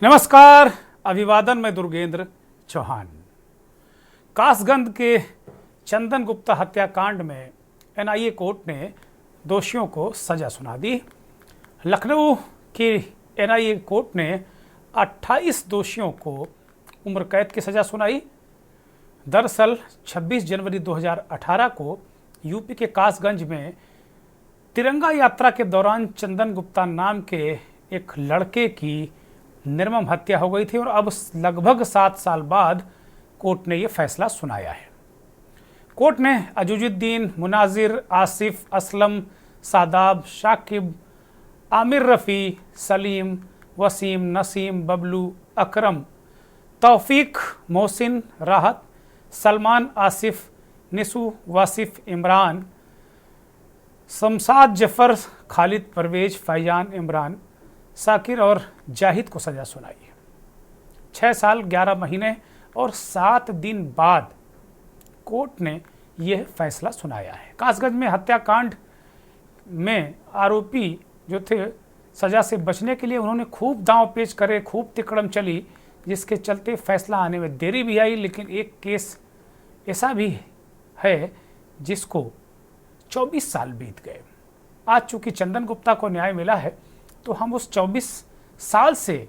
नमस्कार। अभिवादन में दुर्गेंद्र चौहान। कासगंज के चंदन गुप्ता हत्याकांड में एनआईए कोर्ट ने दोषियों को सजा सुना दी। लखनऊ की एनआईए कोर्ट ने 28 दोषियों को उम्र कैद की सजा सुनाई। दरअसल 26 जनवरी 2018 को यूपी के कासगंज में तिरंगा यात्रा के दौरान चंदन गुप्ता नाम के एक लड़के की निर्मम हत्या हो गई थी और अब लगभग 7 साल बाद कोर्ट ने यह फैसला सुनाया है। कोर्ट ने अजूजुद्दीन, मुनाजिर, आसिफ, असलम, सादाब, शाकिब, आमिर रफ़ी, सलीम, वसीम, नसीम, बबलू, अकरम, तौफीक, मोहसिन, राहत, सलमान, आसिफ, निसू, वासिफ, इमरान, शमसाद, जफर, खालिद, परवेज, फैजान, इमरान, साकिर और जाहिद को सजा सुनाई है। 6 साल 11 महीने और 7 दिन बाद कोर्ट ने यह फैसला सुनाया है। कासगंज में हत्याकांड में आरोपी जो थे, सजा से बचने के लिए उन्होंने खूब दांव पेच करे, खूब तिकड़म चली, जिसके चलते फैसला आने में देरी भी आई। लेकिन एक केस ऐसा भी है जिसको 24 साल बीत गए। आज चूंकि चंदन गुप्ता को न्याय मिला है तो हम उस 24 साल से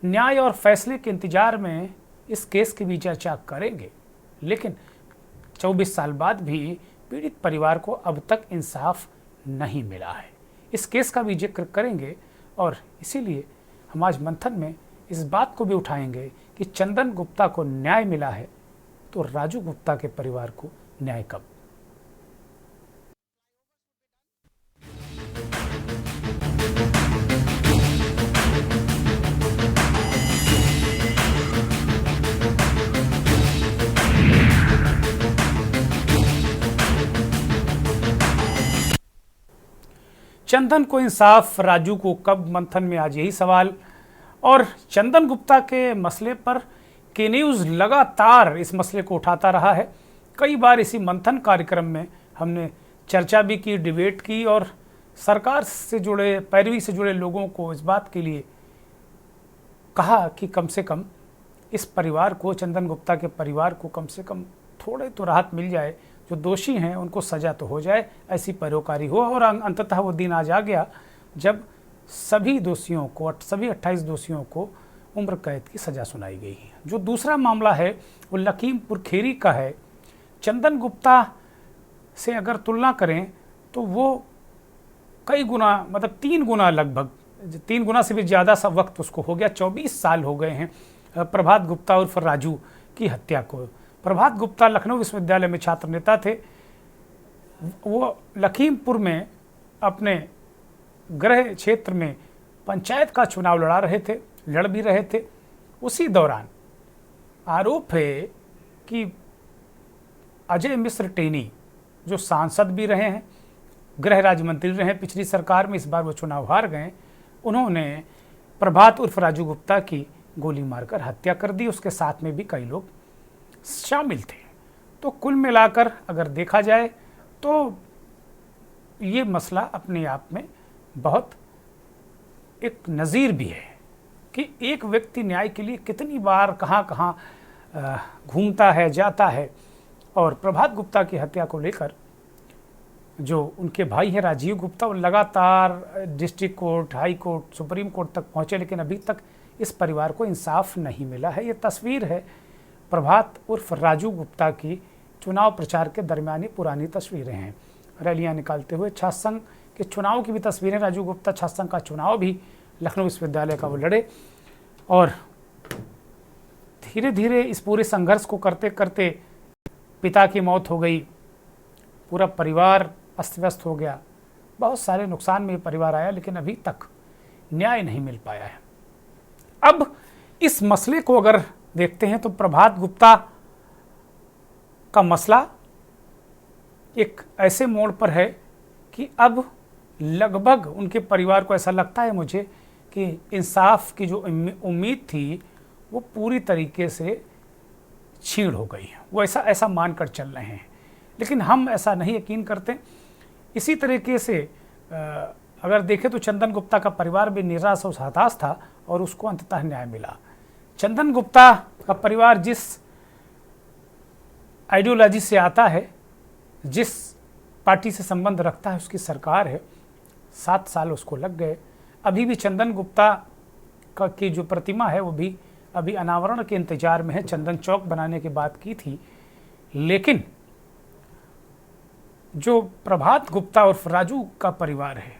न्याय और फैसले के इंतजार में इस केस की भी चर्चा करेंगे। लेकिन 24 साल बाद भी पीड़ित परिवार को अब तक इंसाफ नहीं मिला है। इस केस का भी जिक्र करेंगे और इसीलिए हम आज मंथन में इस बात को भी उठाएंगे कि चंदन गुप्ता को न्याय मिला है तो राजू गुप्ता के परिवार को न्याय कब। चंदन को इंसाफ, राजू को कब, मंथन में आज यही सवाल। और चंदन गुप्ता के मसले पर के न्यूज़ लगातार इस मसले को उठाता रहा है। कई बार इसी मंथन कार्यक्रम में हमने चर्चा भी की, डिबेट की और सरकार से जुड़े, पैरवी से जुड़े लोगों को इस बात के लिए कहा कि कम से कम इस परिवार को, चंदन गुप्ता के परिवार को कम से कम थोड़े तो राहत मिल जाए। जो दोषी हैं उनको सजा तो हो जाए, ऐसी पैरोकारी हो। और अंततः वो दिन आज आ गया जब सभी दोषियों को, सभी 28 दोषियों को उम्र कैद की सजा सुनाई गई है। जो दूसरा मामला है वो लखीमपुर खीरी का है। चंदन गुप्ता से अगर तुलना करें तो वो कई गुना, मतलब 3 गुना, लगभग 3 गुना से भी ज़्यादा सा वक्त उसको हो गया। 24 साल हो गए हैं प्रभात गुप्ता उर्फ राजू की हत्या को। प्रभात गुप्ता लखनऊ विश्वविद्यालय में छात्र नेता थे। वो लखीमपुर में अपने गृह क्षेत्र में पंचायत का चुनाव लड़ भी रहे थे। उसी दौरान आरोप है कि अजय मिश्र टेनी, जो सांसद भी रहे हैं, गृह राज्य मंत्री रहे हैं पिछली सरकार में, इस बार वो चुनाव हार गए, उन्होंने प्रभात उर्फ राजू गुप्ता की गोली मारकर हत्या कर दी। उसके साथ में भी कई लोग शामिल थे। तो कुल मिलाकर अगर देखा जाए तो ये मसला अपने आप में बहुत एक नज़ीर भी है कि एक व्यक्ति न्याय के लिए कितनी बार कहाँ कहाँ घूमता है, जाता है। और प्रभात गुप्ता की हत्या को लेकर जो उनके भाई हैं राजीव गुप्ता, वो लगातार district court, high court, supreme court तक पहुँचे, लेकिन अभी तक इस परिवार को इंसाफ नहीं मिला है। ये तस्वीर है प्रभात उर्फ राजू गुप्ता की चुनाव प्रचार के दरमियानी पुरानी तस्वीरें हैं। रैलियां निकालते हुए छात्र संघ के चुनाव की भी तस्वीरें। राजू गुप्ता छात्र संघ का चुनाव भी लखनऊ विश्वविद्यालय का वो लड़े और धीरे धीरे इस पूरे संघर्ष को करते करते पिता की मौत हो गई, पूरा परिवार अस्त व्यस्त हो गया, बहुत सारे नुकसान में परिवार आया, लेकिन अभी तक न्याय नहीं मिल पाया है। अब इस मसले को अगर देखते हैं तो प्रभात गुप्ता का मसला एक ऐसे मोड़ पर है कि अब लगभग उनके परिवार को ऐसा लगता है मुझे कि इंसाफ की जो उम्मीद थी वो पूरी तरीके से छीड़ हो गई है। वो ऐसा मानकर चल रहे हैं, लेकिन हम ऐसा नहीं यकीन करते। इसी तरीके से अगर देखें तो चंदन गुप्ता का परिवार भी निराश और हताश था और उसको अंततः न्याय मिला। चंदन गुप्ता का परिवार जिस आइडियोलॉजी से आता है, जिस पार्टी से संबंध रखता है, उसकी सरकार है, 7 साल उसको लग गए। अभी भी चंदन गुप्ता का की जो प्रतिमा है वो भी अभी अनावरण के इंतजार में है। चंदन चौक बनाने की बात की थी, लेकिन जो प्रभात गुप्ता और राजू का परिवार है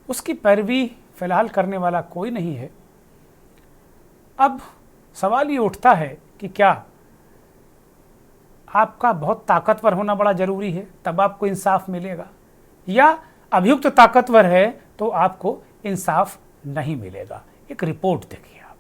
उसकी पैरवी फिलहाल करने वाला कोई नहीं है। अब सवाल ये उठता है कि क्या आपका बहुत ताकतवर होना बड़ा जरूरी है तब आपको इंसाफ मिलेगा, या अभियुक्त ताकतवर है तो आपको इंसाफ नहीं मिलेगा। एक रिपोर्ट देखिए आप।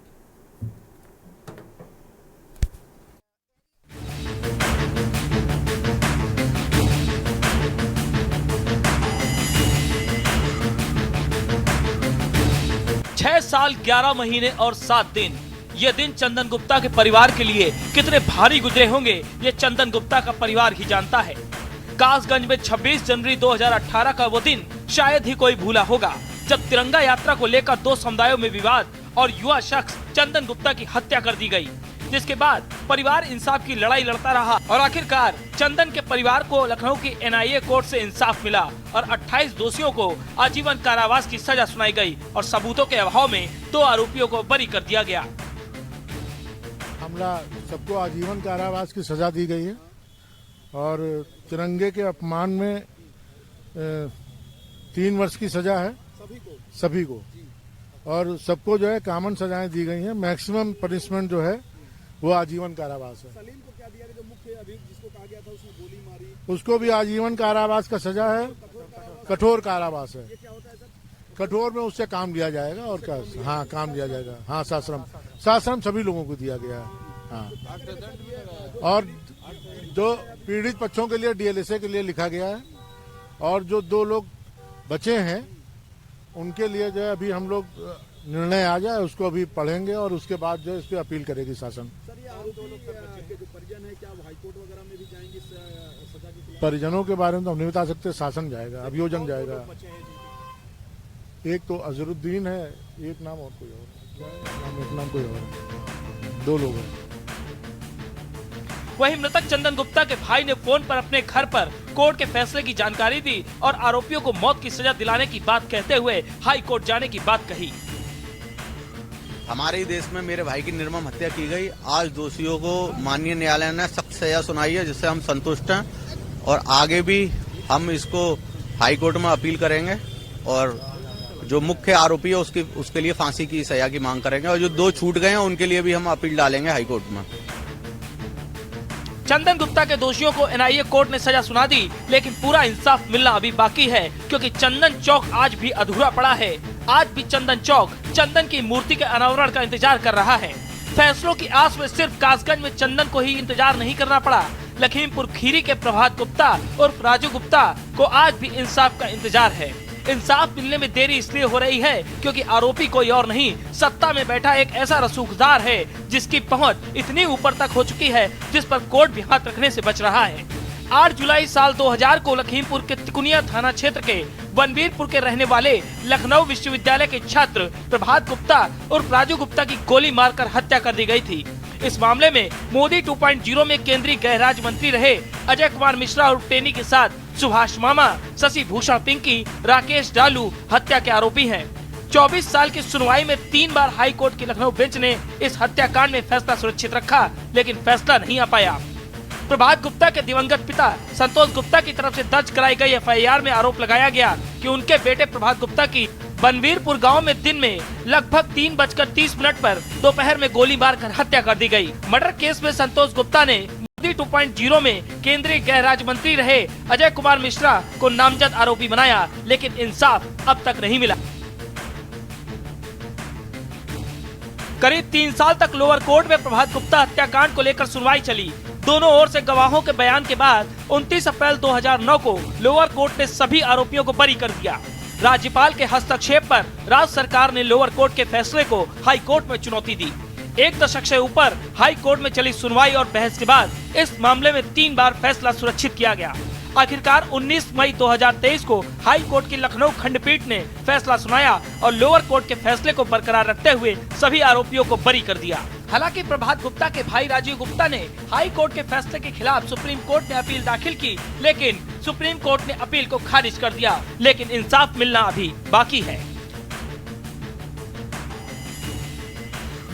छह साल 11 महीने और 7 दिन, ये दिन चंदन गुप्ता के परिवार के लिए कितने भारी गुजरे होंगे ये चंदन गुप्ता का परिवार ही जानता है। कासगंज में 26 जनवरी 2018 का वो दिन शायद ही कोई भूला होगा, जब तिरंगा यात्रा को लेकर 2 समुदायों में विवाद और युवा शख्स चंदन गुप्ता की हत्या कर दी गई, जिसके बाद परिवार इंसाफ की लड़ाई लड़ता रहा और आखिरकार चंदन के परिवार को लखनऊ की NIA कोर्ट से इंसाफ मिला और 28 दोषियों को आजीवन कारावास की सजा सुनाई गई और सबूतों के अभाव में 2 आरोपियों को बरी कर दिया गया। हमला सबको आजीवन कारावास की सजा दी गई है और तिरंगे के अपमान में 3 वर्ष की सजा है सभी को, और सबको जो है कॉमन सजाएं दी गई हैं। मैक्सिमम पनिशमेंट जो है वो आजीवन कारावास है। सलीम को क्या दिया, जो मुख्य अभियुक्त जिसको कहा गया था उसने गोली मारी, उसको भी आजीवन कारावास का सजा है, कठोर कारावास है। कठोर में उससे काम लिया जाएगा और क्या, हाँ काम लिया जाएगा। हाँ साश्रम सभी लोगों को दिया गया है। हाँ, और जो पीड़ित पक्षों के लिए DLSA के लिए लिखा गया है, और जो 2 लोग बचे हैं उनके लिए जो है अभी हम लोग निर्णय आ जाए उसको अभी पढ़ेंगे और उसके बाद जो इस पर अपील करेगी शासन। सर ये आरोपी के जो परिजन है क्या वो हाईकोर्ट वगैरह में भी जाएंगे सजा के खिलाफ? परिजनों के बारे में तो हम नहीं बता सकते, शासन जाएगा, अभियोजन जाएगा। एक तो अजरुद्दीन है, एक नाम और कोई और, एक नाम कोई और, 2 लोग हैं। वहीं मृतक चंदन गुप्ता के भाई ने फोन पर अपने घर पर कोर्ट के फैसले की जानकारी दी और आरोपियों को मौत की सजा दिलाने की बात कहते हुए हाई कोर्ट जाने की बात कही। हमारे ही देश में मेरे भाई की निर्मम हत्या की गई। आज दोषियों को माननीय न्यायालय ने सख्त सजा सुनाई है, जिससे हम संतुष्ट हैं और आगे भी हम इसको हाई कोर्ट में अपील करेंगे और जो मुख्य आरोपी है उसके लिए फांसी की सजा की मांग करेंगे, और जो 2 छूट गए हैं उनके लिए भी हम अपील डालेंगे हाई कोर्ट में। चंदन गुप्ता के दोषियों को NIA कोर्ट ने सजा सुना दी, लेकिन पूरा इंसाफ मिलना अभी बाकी है, क्योंकि चंदन चौक आज भी अधूरा पड़ा है। आज भी चंदन चौक चंदन की मूर्ति के अनावरण का इंतजार कर रहा है। फैसलों की आस में सिर्फ कासगंज में चंदन को ही इंतजार नहीं करना पड़ा, लखीमपुर खीरी के प्रभात गुप्ता और राजू गुप्ता को आज भी इंसाफ का इंतजार है। इंसाफ मिलने में देरी इसलिए हो रही है क्योंकि आरोपी कोई और नहीं, सत्ता में बैठा एक ऐसा रसूखदार है जिसकी पहुंच इतनी ऊपर तक हो चुकी है जिस पर कोर्ट भी हाथ रखने से बच रहा है। 8 जुलाई साल 2000 को लखीमपुर के तिकुनिया थाना क्षेत्र के बनबीरपुर के रहने वाले लखनऊ विश्वविद्यालय के छात्र प्रभात गुप्ता और राजू गुप्ता की गोली मारकर हत्या कर दी गई थी। इस मामले में मोदी 2.0 में केंद्रीय गृह राज्य मंत्री रहे अजय कुमार मिश्रा और टेनी के साथ सुभाष मामा, शशि भूषण पिंकी, राकेश डालू हत्या के आरोपी हैं। 24 साल की सुनवाई में 3 बार हाई कोर्ट की लखनऊ बेंच ने इस हत्याकांड में फैसला सुरक्षित रखा, लेकिन फैसला नहीं आ पाया। प्रभात गुप्ता के दिवंगत पिता संतोष गुप्ता की तरफ से दर्ज कराई गई FIR में आरोप लगाया गया कि उनके बेटे प्रभात गुप्ता की बनवीरपुर गांव में दिन में लगभग 3:30 पर दोपहर में गोली मारकर हत्या कर दी गई। मर्डर केस में संतोष गुप्ता ने मोदी 2.0 में केंद्रीय गृह राज्य मंत्री रहे अजय कुमार मिश्रा को नामजद आरोपी बनाया, लेकिन इंसाफ अब तक नहीं मिला। करीब 3 साल तक लोअर कोर्ट में प्रभात गुप्ता हत्याकांड को लेकर सुनवाई चली। दोनों ओर से गवाहों के बयान के बाद 29 अप्रैल 2009 को लोअर कोर्ट ने सभी आरोपियों को बरी कर दिया। राज्यपाल के हस्तक्षेप पर राज्य सरकार ने लोअर कोर्ट के फैसले को हाई कोर्ट में चुनौती दी। 1 दशक से ऊपर हाई कोर्ट में चली सुनवाई और बहस के बाद इस मामले में 3 बार फैसला सुरक्षित किया गया। आखिरकार 19 मई 2023 को हाई कोर्ट की लखनऊ खंडपीठ ने फैसला सुनाया और लोअर कोर्ट के फैसले को बरकरार रखते हुए सभी आरोपियों को बरी कर दिया। हालांकि प्रभात गुप्ता के भाई राजीव गुप्ता ने हाई कोर्ट के फैसले के खिलाफ सुप्रीम कोर्ट में अपील दाखिल की, लेकिन सुप्रीम कोर्ट ने अपील को खारिज कर दिया। लेकिन इंसाफ मिलना अभी बाकी है।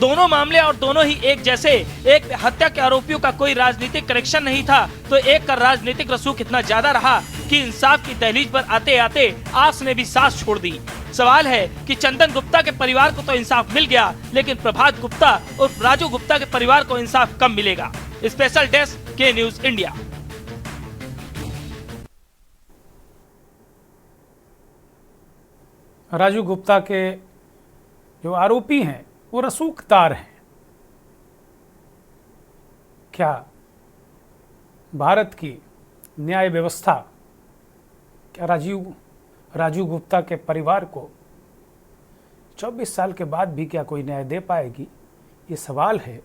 दोनों मामले और दोनों ही एक जैसे। एक में हत्या के आरोपियों का कोई राजनीतिक कनेक्शन नहीं था, तो एक का राजनीतिक रसूख इतना ज्यादा रहा कि इंसाफ की दहलीज पर आते आते आस ने भी सांस छोड़ दी। सवाल है कि चंदन गुप्ता के परिवार को तो इंसाफ मिल गया, लेकिन प्रभात गुप्ता और राजू गुप्ता के परिवार को इंसाफ कब मिलेगा? स्पेशल डेस्क के न्यूज इंडिया। राजू गुप्ता के जो आरोपी हैं वो रसूखदार हैं। क्या भारत की न्याय व्यवस्था, क्या राजू गुप्ता के परिवार को 24 साल के बाद भी क्या कोई न्याय दे पाएगी? ये सवाल है।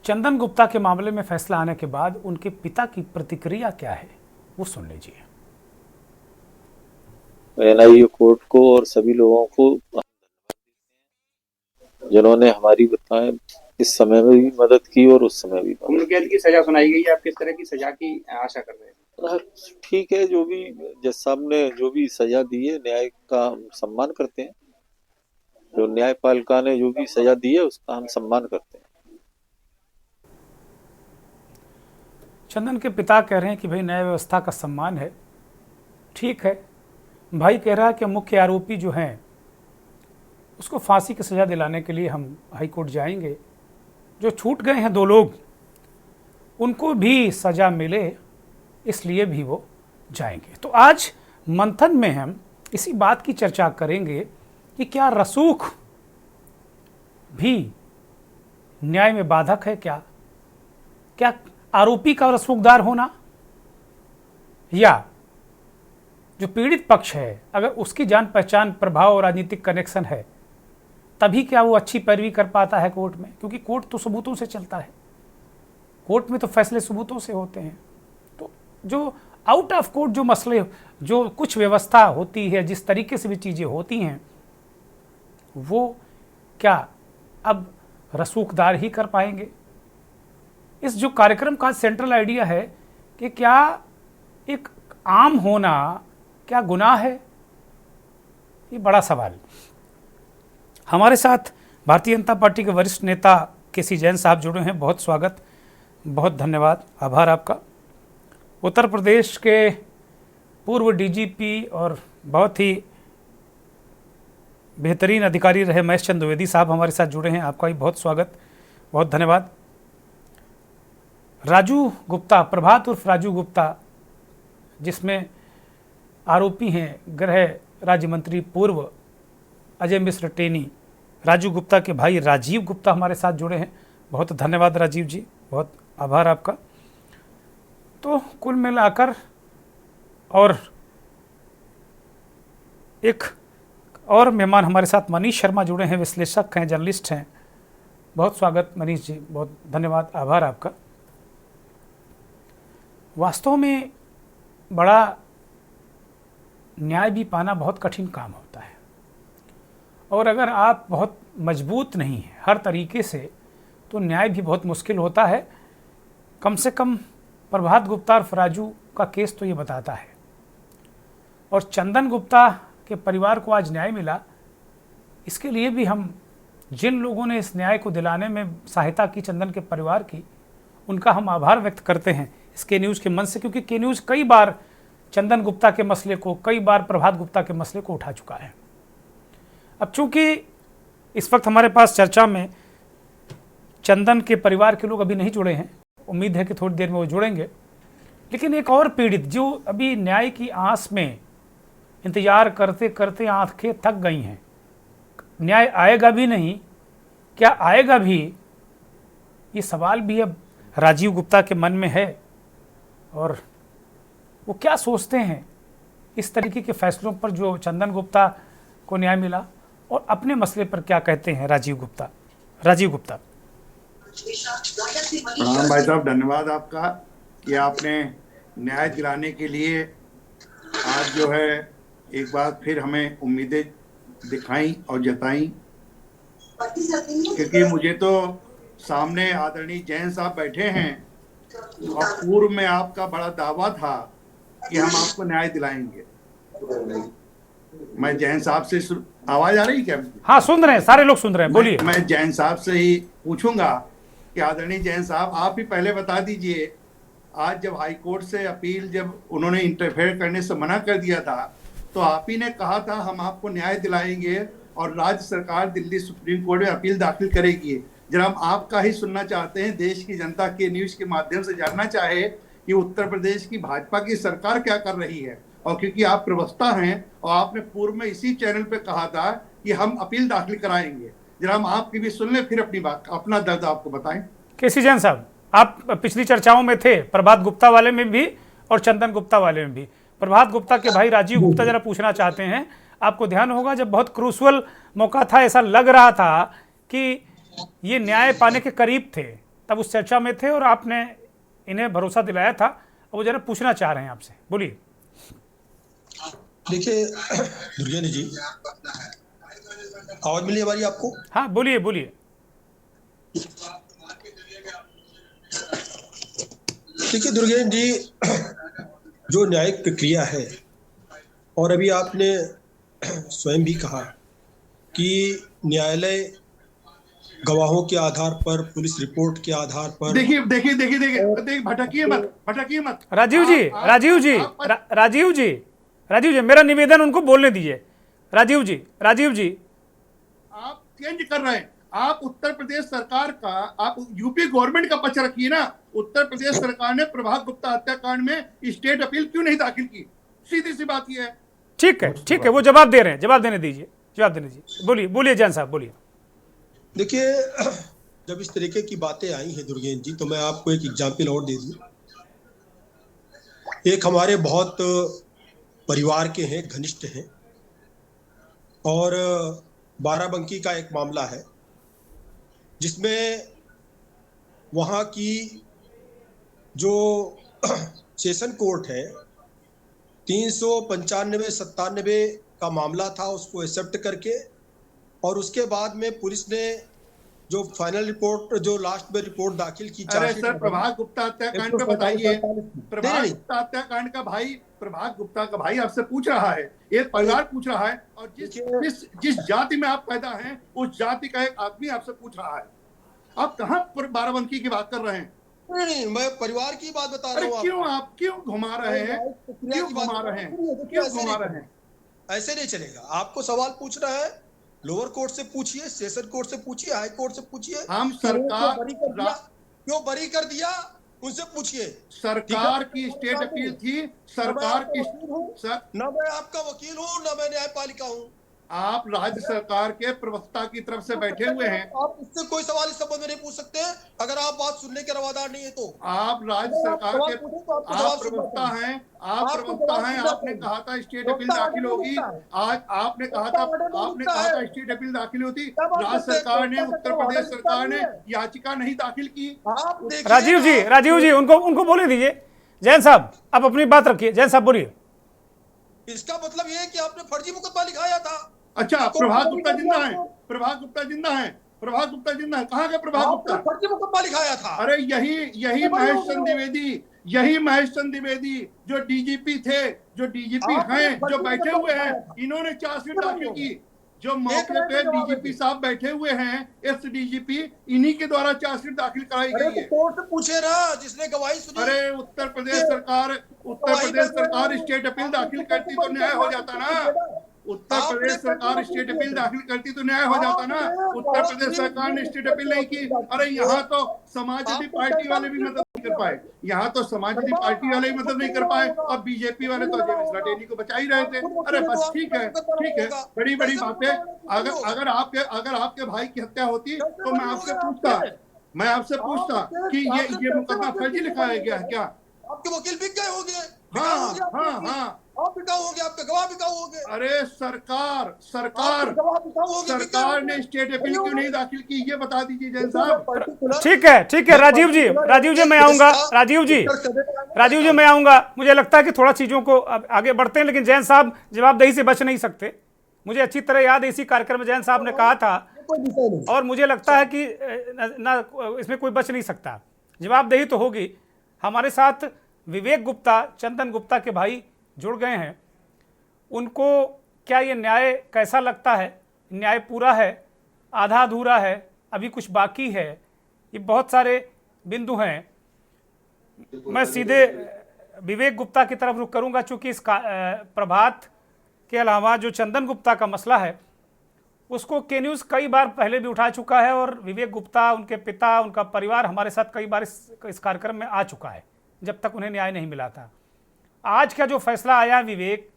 चंदन गुप्ता के मामले में फैसला आने के बाद उनके पिता की प्रतिक्रिया क्या है, वो सुन लीजिए। एनआईए कोर्ट को और सभी लोगों को जिन्होंने हमारी बताएं इस समय में भी मदद की और उस समय भी। उम्र कैद की सजा सुनाई गई है, आप किस तरह की सजा की आशा कर रहे हैं? ठीक है, जो भी जज साहब ने जो भी सजा दी है, न्याय का हम सम्मान करते हैं। जो न्यायपालिका ने जो भी सजा दी है उसका हम सम्मान करते हैं। चंदन के पिता कह रहे हैं कि भाई न्याय व्यवस्था का सम्मान है, ठीक है। भाई कह रहा है कि मुख्य आरोपी जो हैं उसको फांसी की सज़ा दिलाने के लिए हम हाई कोर्ट जाएंगे। जो छूट गए हैं 2 लोग, उनको भी सज़ा मिले, इसलिए भी वो जाएंगे। तो आज मंथन में हम इसी बात की चर्चा करेंगे कि क्या रसूख भी न्याय में बाधक है? क्या आरोपी का रसूखदार होना या जो पीड़ित पक्ष है अगर उसकी जान पहचान, प्रभाव और राजनीतिक कनेक्शन है, तभी क्या वो अच्छी पैरवी कर पाता है कोर्ट में? क्योंकि कोर्ट तो सबूतों से चलता है, कोर्ट में तो फैसले सबूतों से होते हैं। तो जो आउट ऑफ कोर्ट जो मसले, जो कुछ व्यवस्था होती है, जिस तरीके से भी चीज़ें होती हैं, वो क्या अब रसूखदार ही कर पाएंगे? इस जो कार्यक्रम का सेंट्रल आइडिया है कि क्या एक आम होना क्या गुनाह है? ये बड़ा सवाल। हमारे साथ भारतीय जनता पार्टी के वरिष्ठ नेता केसी जैन साहब जुड़े हैं। बहुत स्वागत, बहुत धन्यवाद, आभार आपका। उत्तर प्रदेश के पूर्व डीजीपी और बहुत ही बेहतरीन अधिकारी रहे महेश चंद्र द्विवेदी साहब हमारे साथ जुड़े हैं। आपका भी बहुत स्वागत, बहुत धन्यवाद। राजू गुप्ता, प्रभात उर्फ राजू गुप्ता, जिसमें आरोपी हैं गृह राज्य मंत्री पूर्व अजय मिश्र टेनी, राजू गुप्ता के भाई राजीव गुप्ता हमारे साथ जुड़े हैं। बहुत धन्यवाद राजीव जी, बहुत आभार आपका। तो कुल मिलाकर और एक और मेहमान हमारे साथ मनीष शर्मा जुड़े हैं, विश्लेषक हैं, जर्नलिस्ट हैं। बहुत स्वागत मनीष जी, बहुत धन्यवाद, आभार आपका। वास्तव में बड़ा न्याय भी पाना बहुत कठिन काम होता है, और अगर आप बहुत मजबूत नहीं हैं हर तरीके से, तो न्याय भी बहुत मुश्किल होता है। कम से कम प्रभात गुप्ता और राजू का केस तो ये बताता है। और चंदन गुप्ता के परिवार को आज न्याय मिला, इसके लिए भी हम जिन लोगों ने इस न्याय को दिलाने में सहायता की चंदन के परिवार की, उनका हम आभार व्यक्त करते हैं इस के न्यूज़ के मंच से, क्योंकि के न्यूज़ कई बार चंदन गुप्ता के मसले को, कई बार प्रभात गुप्ता के मसले को उठा चुका है। अब चूंकि इस वक्त हमारे पास चर्चा में चंदन के परिवार के लोग अभी नहीं जुड़े हैं, उम्मीद है कि थोड़ी देर में वो जुड़ेंगे, लेकिन एक और पीड़ित जो अभी न्याय की आस में इंतजार करते करते आंखें थक गई हैं, न्याय आएगा भी नहीं, क्या आएगा भी, ये सवाल भी अब राजीव गुप्ता के मन में है। और वो क्या सोचते हैं इस तरीके के फैसलों पर जो चंदन गुप्ता को न्याय मिला, और अपने मसले पर क्या कहते हैं राजीव गुप्ता। प्रणाम भाई साहब, धन्यवाद आपका कि आपने न्याय दिलाने के लिए आज जो है एक बार फिर हमें उम्मीदें दिखाई और जताई, क्योंकि मुझे तो सामने आदरणीय जैन साहब बैठे हैं और पूर्व में आपका बड़ा दावा था कि हम आपको न्याय दिलाएंगे। मैं जैन साहब से आवाज आ रही क्या? हाँ, सुन रहे हैं, सारे लोग सुन रहे हैं, बोलिए। मैं जैन साहब से ही पूछूंगा कि आदरणीय जैन साहब, आप ही पहले बता दीजिए, आज जब हाई कोर्ट से अपील, जब उन्होंने इंटरफेयर करने से मना कर दिया था, तो आप ही ने कहा था हम आपको न्याय दिलाएंगे और राज्य सरकार दिल्ली सुप्रीम कोर्ट में अपील दाखिल करेगी। जरा हम आपका ही सुनना चाहते हैं, देश की जनता के न्यूज के माध्यम से जानना चाहे कि उत्तर प्रदेश की भाजपा की सरकार क्या कर रही है। और क्योंकि आप प्रवक्ता हैं और आपने पूर्व में इसी चैनल पे कहा था कि हम अपील दाखिल कराएंगे, जरा हम आपकी भी सुन लें, फिर अपनी बात, अपना दर्द आपको बताएं। केसी जैन साहब, आप पिछली चर्चाओं में थे, प्रभात गुप्ता वाले में भी और चंदन गुप्ता वाले में भी। प्रभात गुप्ता के भाई राजीव गुप्ता जरा पूछना चाहते हैं, आपको ध्यान होगा जब बहुत क्रूशल मौका था, ऐसा लग रहा था कि ये न्याय पाने के करीब थे, तब उस चर्चा में थे और आपने इन्हें भरोसा दिलाया था, वो जरा पूछना चाह रहे हैं आपसे, बोलिए। देखिए दुर्गेन्द्र जी, आवाज मिली हमारी आपको? हाँ, बोलिए बोलिए। देखिए दुर्गेन्द्र जी, जो न्यायिक प्रक्रिया है, और अभी आपने स्वयं भी कहा कि न्यायालय गवाहों के आधार पर, पुलिस रिपोर्ट के आधार पर। देखिए देखिए देखिए देखिए, भटकिए मत राजीव जी, मेरा निवेदन उनको बोलने दीजिए। राजीव जी, आप चेंज कर रहे हैं। आप उत्तर प्रदेश सरकार का, आप यूपी गवर्नमेंट का पक्ष रखिए ना। उत्तर प्रदेश सरकार ने प्रभात गुप्ता हत्याकांड में स्टेट अपील क्यों नहीं दाखिल की? सीधी सी बात यह है। ठीक है, वो जवाब दे रहे हैं, जवाब देने दीजिए। बोलिए जैन साहब, बोलिए। देखिए, जब इस तरीके की बातें आई हैं दुर्गेन्द्र जी, तो मैं आपको एक एग्जाम्पल और दे दूं। एक हमारे बहुत परिवार के हैं, घनिष्ठ हैं, और बाराबंकी का एक मामला है जिसमें वहाँ की जो सेशन कोर्ट है, 395-97 का मामला था, उसको एक्सेप्ट करके, और उसके बाद में पुलिस ने जो फाइनल रिपोर्ट, जो लास्ट में रिपोर्ट दाखिल की। अरे सर, प्रभात गुप्ता हत्याकांड पे बताइए। प्रभात गुप्ता हत्याकांड का भाई, प्रभात गुप्ता का भाई आपसे पूछ रहा है, एक परिवार पूछ रहा है, और जिस जाति में आप पैदा हैं उस जाति का एक आदमी आपसे पूछ रहा है। आप कहाँ बाराबंकी की बात कर रहे हैं? नहीं, मैं परिवार की बात बता रहा हूँ। आप क्यों घुमा रहे हैं? ऐसे नहीं चलेगा। आपको सवाल पूछना है, लोअर कोर्ट से पूछिए, सेशन कोर्ट से पूछिए, हाई कोर्ट से पूछिए। हम सरकार क्यों बरी कर दिया, उनसे पूछिए। सरकार की स्टेट अपील थी, सरकार की। न मैं आपका वकील हूँ, न मैं न्यायपालिका हूँ। आप राज्य सरकार के प्रवक्ता की तरफ से बैठे हुए हैं। आप इससे कोई सवाल इस संबंध में नहीं पूछ सकते अगर आप बात सुनने के रवादार नहीं है तो। आप राज्य सरकार के, आप प्रवक्ता हैं, आपने कहा था स्टेट अपील दाखिल होगी। आज आपने कहा था स्टेट अपील दाखिल होती। राज्य सरकार ने, उत्तर प्रदेश सरकार ने याचिका नहीं दाखिल की। राजीव जी, उनको बोले दीजिए। जैन साहब, आप अपनी बात रखिए। जैन साहब, बोलिए। इसका मतलब ये है कि आपने फर्जी मुकदमा लिखाया था। अच्छा, प्रभात गुप्ता जिंदा है? कहाँ गए प्रभात गुप्ता? फर्जी मुकदमा लिखाया था। अरे यही महेश चंद द्विवेदी जो डीजीपी थे, जो डीजीपी हैं, जो बैठे हुए हैं, इन्होंने चार्जशीट दाखिल की। जो मौके पे डीजीपी साहब बैठे हुए हैं, एक्स डीजीपी, इन्हीं के द्वारा चार्जशीट दाखिल कराई गई है। कोर्ट से पूछे ना, जिसने गवाही सुनी। अरे उत्तर प्रदेश सरकार स्टेट अपील दाखिल करती तो न्याय हो जाता ना। उत्तर प्रदेश सरकार स्टेट अपील दाखिल करती तो न्याय हो जाता ना। उत्तर प्रदेश सरकार ने स्टेट अपील नहीं की। अरे यहाँ तो समाजवादी पार्टी वाले भी मदद नहीं कर पाए, मदद नहीं कर पाए, और बीजेपी वाले तो अजय मिश्रा टेनी को बचा ही रहे थे। अरे बस ठीक है, बड़ी बातें। अगर आपके भाई की हत्या होती तो मैं आपसे पूछता कि ये मुकदमा फर्जी लिखाया गया है क्या? आपके वकील बिक गए होंगे। हाँ, आप बिकाऊ हो गए, आपके गवाह बिकाऊ हो गए। अरे सरकार आपके गवाह बिकाऊ हो गए, सरकार ने स्टेट अपील क्यों नहीं दाखिल की, ये बता दीजिए जैन साहब। ठीक है राजीव जी मैं आऊंगा। राजीव जी मैं आऊंगा। मुझे लगता है कि थोड़ा चीजों को अब आगे बढ़ते हैं, लेकिन जैन साहब जवाबदेही से बच नहीं सकते। मुझे अच्छी तरह याद है, इसी कार्यक्रम में जैन साहब ने कहा था, और मुझे लगता है कि ना इसमें कोई बच नहीं सकता, जवाबदेही तो होगी। हमारे साथ विवेक गुप्ता, चंदन गुप्ता के भाई जुड़ गए हैं। उनको क्या ये न्याय कैसा लगता है? न्याय पूरा है, आधा अधूरा है, अभी कुछ बाकी है? ये बहुत सारे बिंदु हैं। मैं सीधे विवेक गुप्ता की तरफ रुख करूंगा, चूंकि इस प्रभात के अलावा जो चंदन गुप्ता का मसला है उसको के न्यूज़ कई बार पहले भी उठा चुका है, और विवेक गुप्ता, उनके पिता, उनका परिवार हमारे साथ कई बार इस कार्यक्रम में आ चुका है जब तक उन्हें न्याय नहीं मिला था। आज का जो फैसला आया विवेक,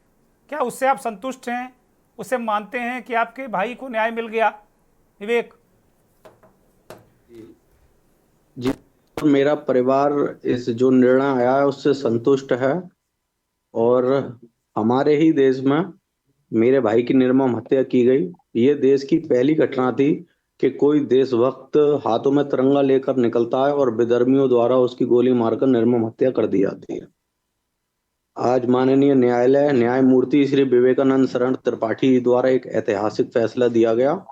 क्या उससे आप संतुष्ट हैं? उसे मानते हैं कि आपके भाई को न्याय मिल गया? विवेक जी, मेरा परिवार इस जो निर्णय आया है उससे संतुष्ट है, और हमारे ही देश में मेरे भाई की निर्मम हत्या की गई। ये देश की पहली घटना थी कि कोई देशभक्त हाथों में तिरंगा लेकर निकलता है और बेधर्मियों द्वारा उसकी गोली मारकर निर्मम हत्या कर दी जाती है। आज माननीय न्यायालय न्यायमूर्ति श्री विवेकानंद शरण त्रिपाठी द्वारा एक ऐतिहासिक फैसला दिया गया।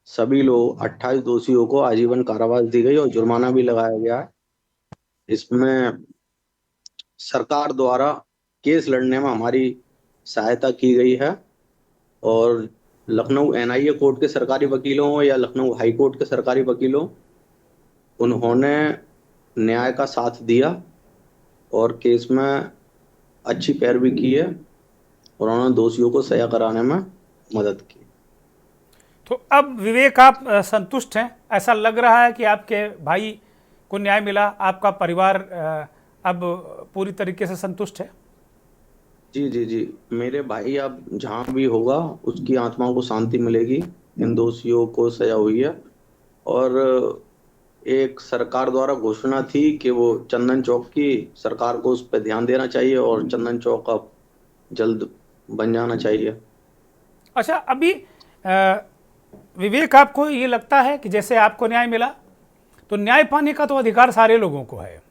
सभी लोग 28 दोषियों को आजीवन कारावास दी गई और जुर्माना भी लगाया गया है। इसमें सरकार द्वारा केस लड़ने में हमारी सहायता की गई है, और लखनऊ एनआईए कोर्ट के सरकारी वकीलों या लखनऊ हाई कोर्ट के सरकारी वकीलों, उन्होंने न्याय का साथ दिया और केस में अच्छी पैरवी की है, और उन्होंने दोषियों को सजा कराने में मदद की। तो अब विवेक आप संतुष्ट हैं? ऐसा लग रहा है कि आपके भाई को न्याय मिला, आपका परिवार अब पूरी तरीके से संतुष्ट है? जी जी जी, मेरे भाई अब जहाँ भी होगा उसकी आत्मा को शांति मिलेगी। इन दोषियों को सजा हुई है, और एक सरकार द्वारा घोषणा थी कि वो चंदन चौक की सरकार को उस पर ध्यान देना चाहिए, और चंदन चौक अब जल्द बन जाना चाहिए। अच्छा, अभी विवेक आपको ये लगता है कि जैसे आपको न्याय मिला, तो न्याय पाने का तो अधिकार सारे लोगों को है।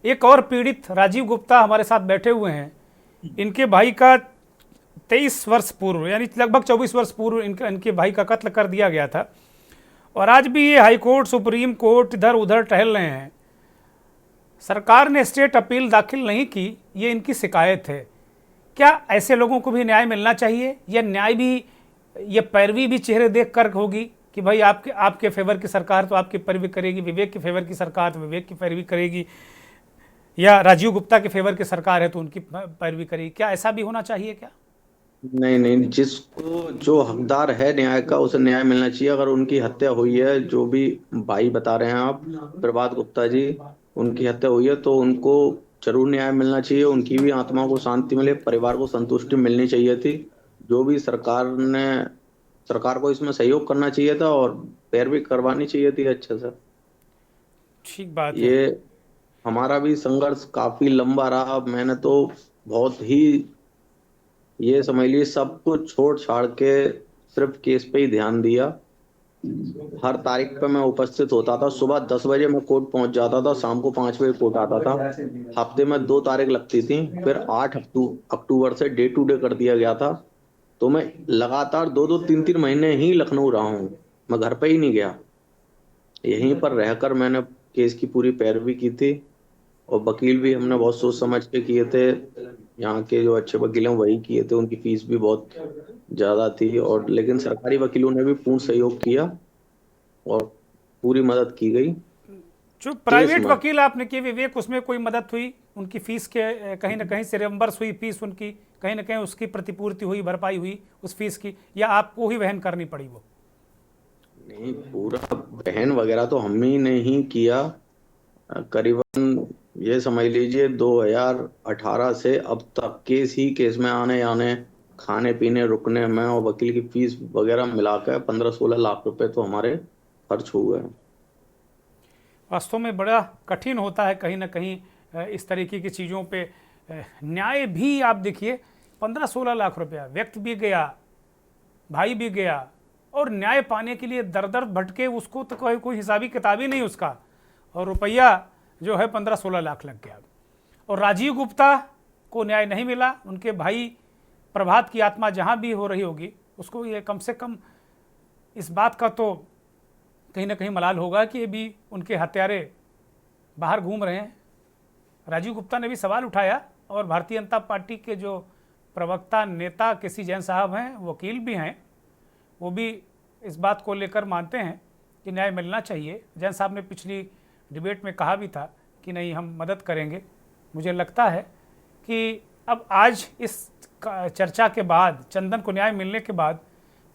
एक और पीड़ित राजीव गुप्ता हमारे साथ बैठे हुए हैं। इनके भाई का 23 वर्ष पूर्व, यानी लगभग 24 वर्ष पूर्व इनके भाई का कत्ल कर दिया गया था, और आज भी ये हाई कोर्ट, सुप्रीम कोर्ट इधर उधर टहल रहे हैं। सरकार ने स्टेट अपील दाखिल नहीं की, ये इनकी शिकायत है। क्या ऐसे लोगों को भी न्याय मिलना चाहिए, या न्याय भी, ये पैरवी भी चेहरे देख कर होगी कि भाई आपके फेवर की सरकार तो आपकी पैरवी करेगी, विवेक के फेवर की सरकार तो विवेक की पैरवी करेगी, या राजीव गुप्ता के फेवर की सरकार है तो उनकी पैरवी करेगी? क्या ऐसा भी होना चाहिए क्या? नहीं, जिसको जो हकदार है न्याय का उसे न्याय मिलना चाहिए। अगर उनकी हत्या हुई है, जो भी भाई बता रहे हैं आप, प्रभात गुप्ता जी, उनकी हत्या हुई है तो उनको जरूर न्याय मिलना चाहिए। उनकी भी आत्मा को शांति मिले, परिवार को संतुष्टि मिलनी चाहिए थी। जो भी सरकार को इसमें सहयोग करना चाहिए था और पैरवी करवानी चाहिए थी अच्छे से। ठीक बात है। ये हमारा भी संघर्ष काफी लंबा रहा। मैंने तो बहुत ही, ये समझ लीजिए, सब कुछ छोड़ छाड़ के सिर्फ केस पे ही ध्यान दिया। हर तारीख पे मैं उपस्थित होता था। सुबह 10 बजे मैं कोर्ट पहुंच जाता था, शाम को 5 बजे कोर्ट आता था। हफ्ते में 2 तारीख लगती थी। फिर 8 अक्टूबर से डे टू डे कर दिया गया था। तो मैं लगातार 2-2, 3-3 महीने ही लखनऊ रहा हूँ। मैं घर पे ही नहीं गया। यहीं पर रहकर मैंने केस की पूरी पैरवी की थी, और वकील भी हमने बहुत सोच समझ के किए थे। यहाँ के जो अच्छे वकील हैं वही किए थे। उनकी फीस भी बहुत ज्यादा थी, और लेकिन सरकारी वकीलों ने भी पूर्ण सहयोग किया और पूरी मदद की गई। जो प्राइवेट वकील आपने किए विवेक, उसमें कोई मदद हुई? उनकी फीस के कहीं ना कहीं से रियम्बर्स हुई फीस उनकी, कहीं ना कहीं उसकी प्रतिपूर्ति हुई, भरपाई हुई उस फीस की, या आपको ही वहन करनी पड़ी वो? नहीं, पूरा बहन वगैरह तो हम ही ने ही किया। करीबन ये समझ लीजिए 2018 से अब तक केस में आने आने, खाने पीने, रुकने में और वकील की फीस वगैरह मिलाकर 15-16 लाख रुपए तो हमारे खर्च हुए हैं। वास्तव में बड़ा कठिन होता है कहीं ना कहीं इस तरीके की चीज़ों पे न्याय भी आप देखिए 15-16 लाख रुपया, व्यक्ति भी गया, भाई भी गया, और न्याय पाने के लिए दर दर भटके, उसको तो कोई हिसाबी किताब ही नहीं उसका, और रुपया जो है 15-16 लाख लग गया। और राजीव गुप्ता को न्याय नहीं मिला, उनके भाई प्रभात की आत्मा जहाँ भी हो रही होगी उसको ये कम से कम इस बात का तो कहीं ना कहीं मलाल होगा कि ये भी उनके हत्यारे बाहर घूम रहे हैं। राजीव गुप्ता ने भी सवाल उठाया, और भारतीय जनता पार्टी के जो प्रवक्ता नेता केसी जैन साहब हैं, वकील भी हैं, वो भी इस बात को लेकर मानते हैं कि न्याय मिलना चाहिए। जैन साहब ने पिछली डिबेट में कहा भी था कि नहीं, हम मदद करेंगे। मुझे लगता है कि अब आज इस चर्चा के बाद, चंदन को न्याय मिलने के बाद,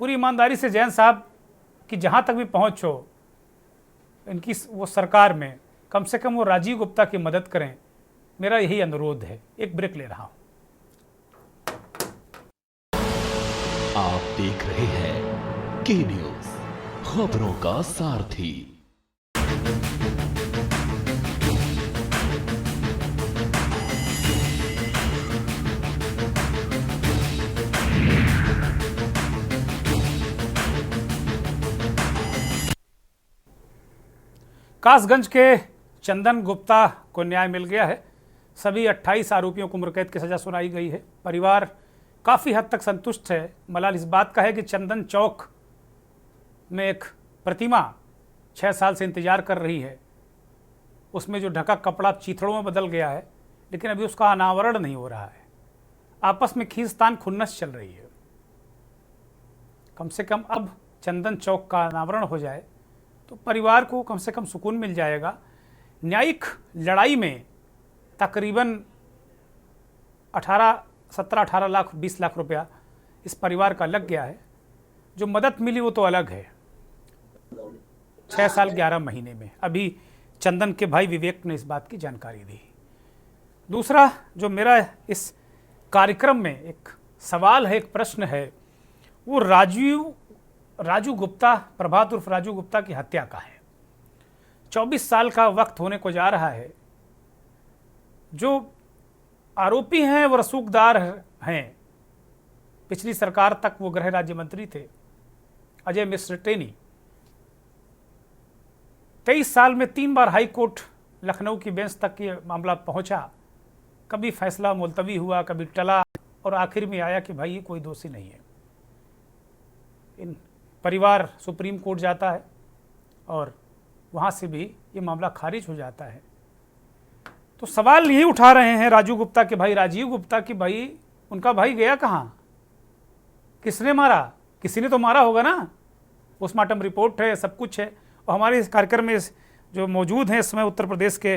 पूरी ईमानदारी से जैन साहब की जहाँ तक भी पहुँच हो इनकी वो सरकार में, कम से कम वो राजीव गुप्ता की मदद करें, मेरा यही अनुरोध है। एक ब्रेक ले रहा हूँ। आप देख रहे हैं के न्यूज, खबरों का सारथी। कासगंज के चंदन गुप्ता को न्याय मिल गया है। सभी 28 आरोपियों को उम्रकैद की सजा सुनाई गई है। परिवार काफ़ी हद तक संतुष्ट है। मलाल इस बात का है कि चंदन चौक में एक प्रतिमा 6 साल से इंतजार कर रही है, उसमें जो ढका कपड़ा चीथड़ों में बदल गया है, लेकिन अभी उसका अनावरण नहीं हो रहा है। आपस में खींचतान खुन्नस चल रही है। कम से कम अब चंदन चौक का अनावरण हो जाए तो परिवार को कम से कम सुकून मिल जाएगा। न्यायिक लड़ाई में तकरीबन 17-18 लाख 20 लाख रुपया इस परिवार का लग गया है। जो मदद मिली वो तो अलग है, 6 साल 11 महीने में। अभी चंदन के भाई विवेक ने इस बात की जानकारी दी। दूसरा जो मेरा इस कार्यक्रम में एक सवाल है, एक प्रश्न है, वो राजू गुप्ता, प्रभात उर्फ राजू गुप्ता की हत्या का है। 24 साल का वक्त होने को जा रहा है। जो आरोपी हैं वो रसूखदार हैं। पिछली सरकार तक वो गृह राज्य मंत्री थे, अजय मिश्र टेनी। 23 साल में 3 बार हाई कोर्ट लखनऊ की बेंच तक ये मामला पहुंचा। कभी फैसला मुलतवी हुआ, कभी टला, और आखिर में आया कि भाई ये कोई दोषी नहीं है। इन परिवार सुप्रीम कोर्ट जाता है और वहाँ से भी ये मामला खारिज हो जाता है। तो सवाल यही उठा रहे हैं राजू गुप्ता के भाई, राजीव गुप्ता की भाई, उनका भाई गया कहाँ? किसने मारा? किसी ने तो मारा होगा ना। पोस्टमार्टम रिपोर्ट है, सब कुछ है। और हमारे इस कार्यक्रम में जो मौजूद हैं इस समय उत्तर प्रदेश के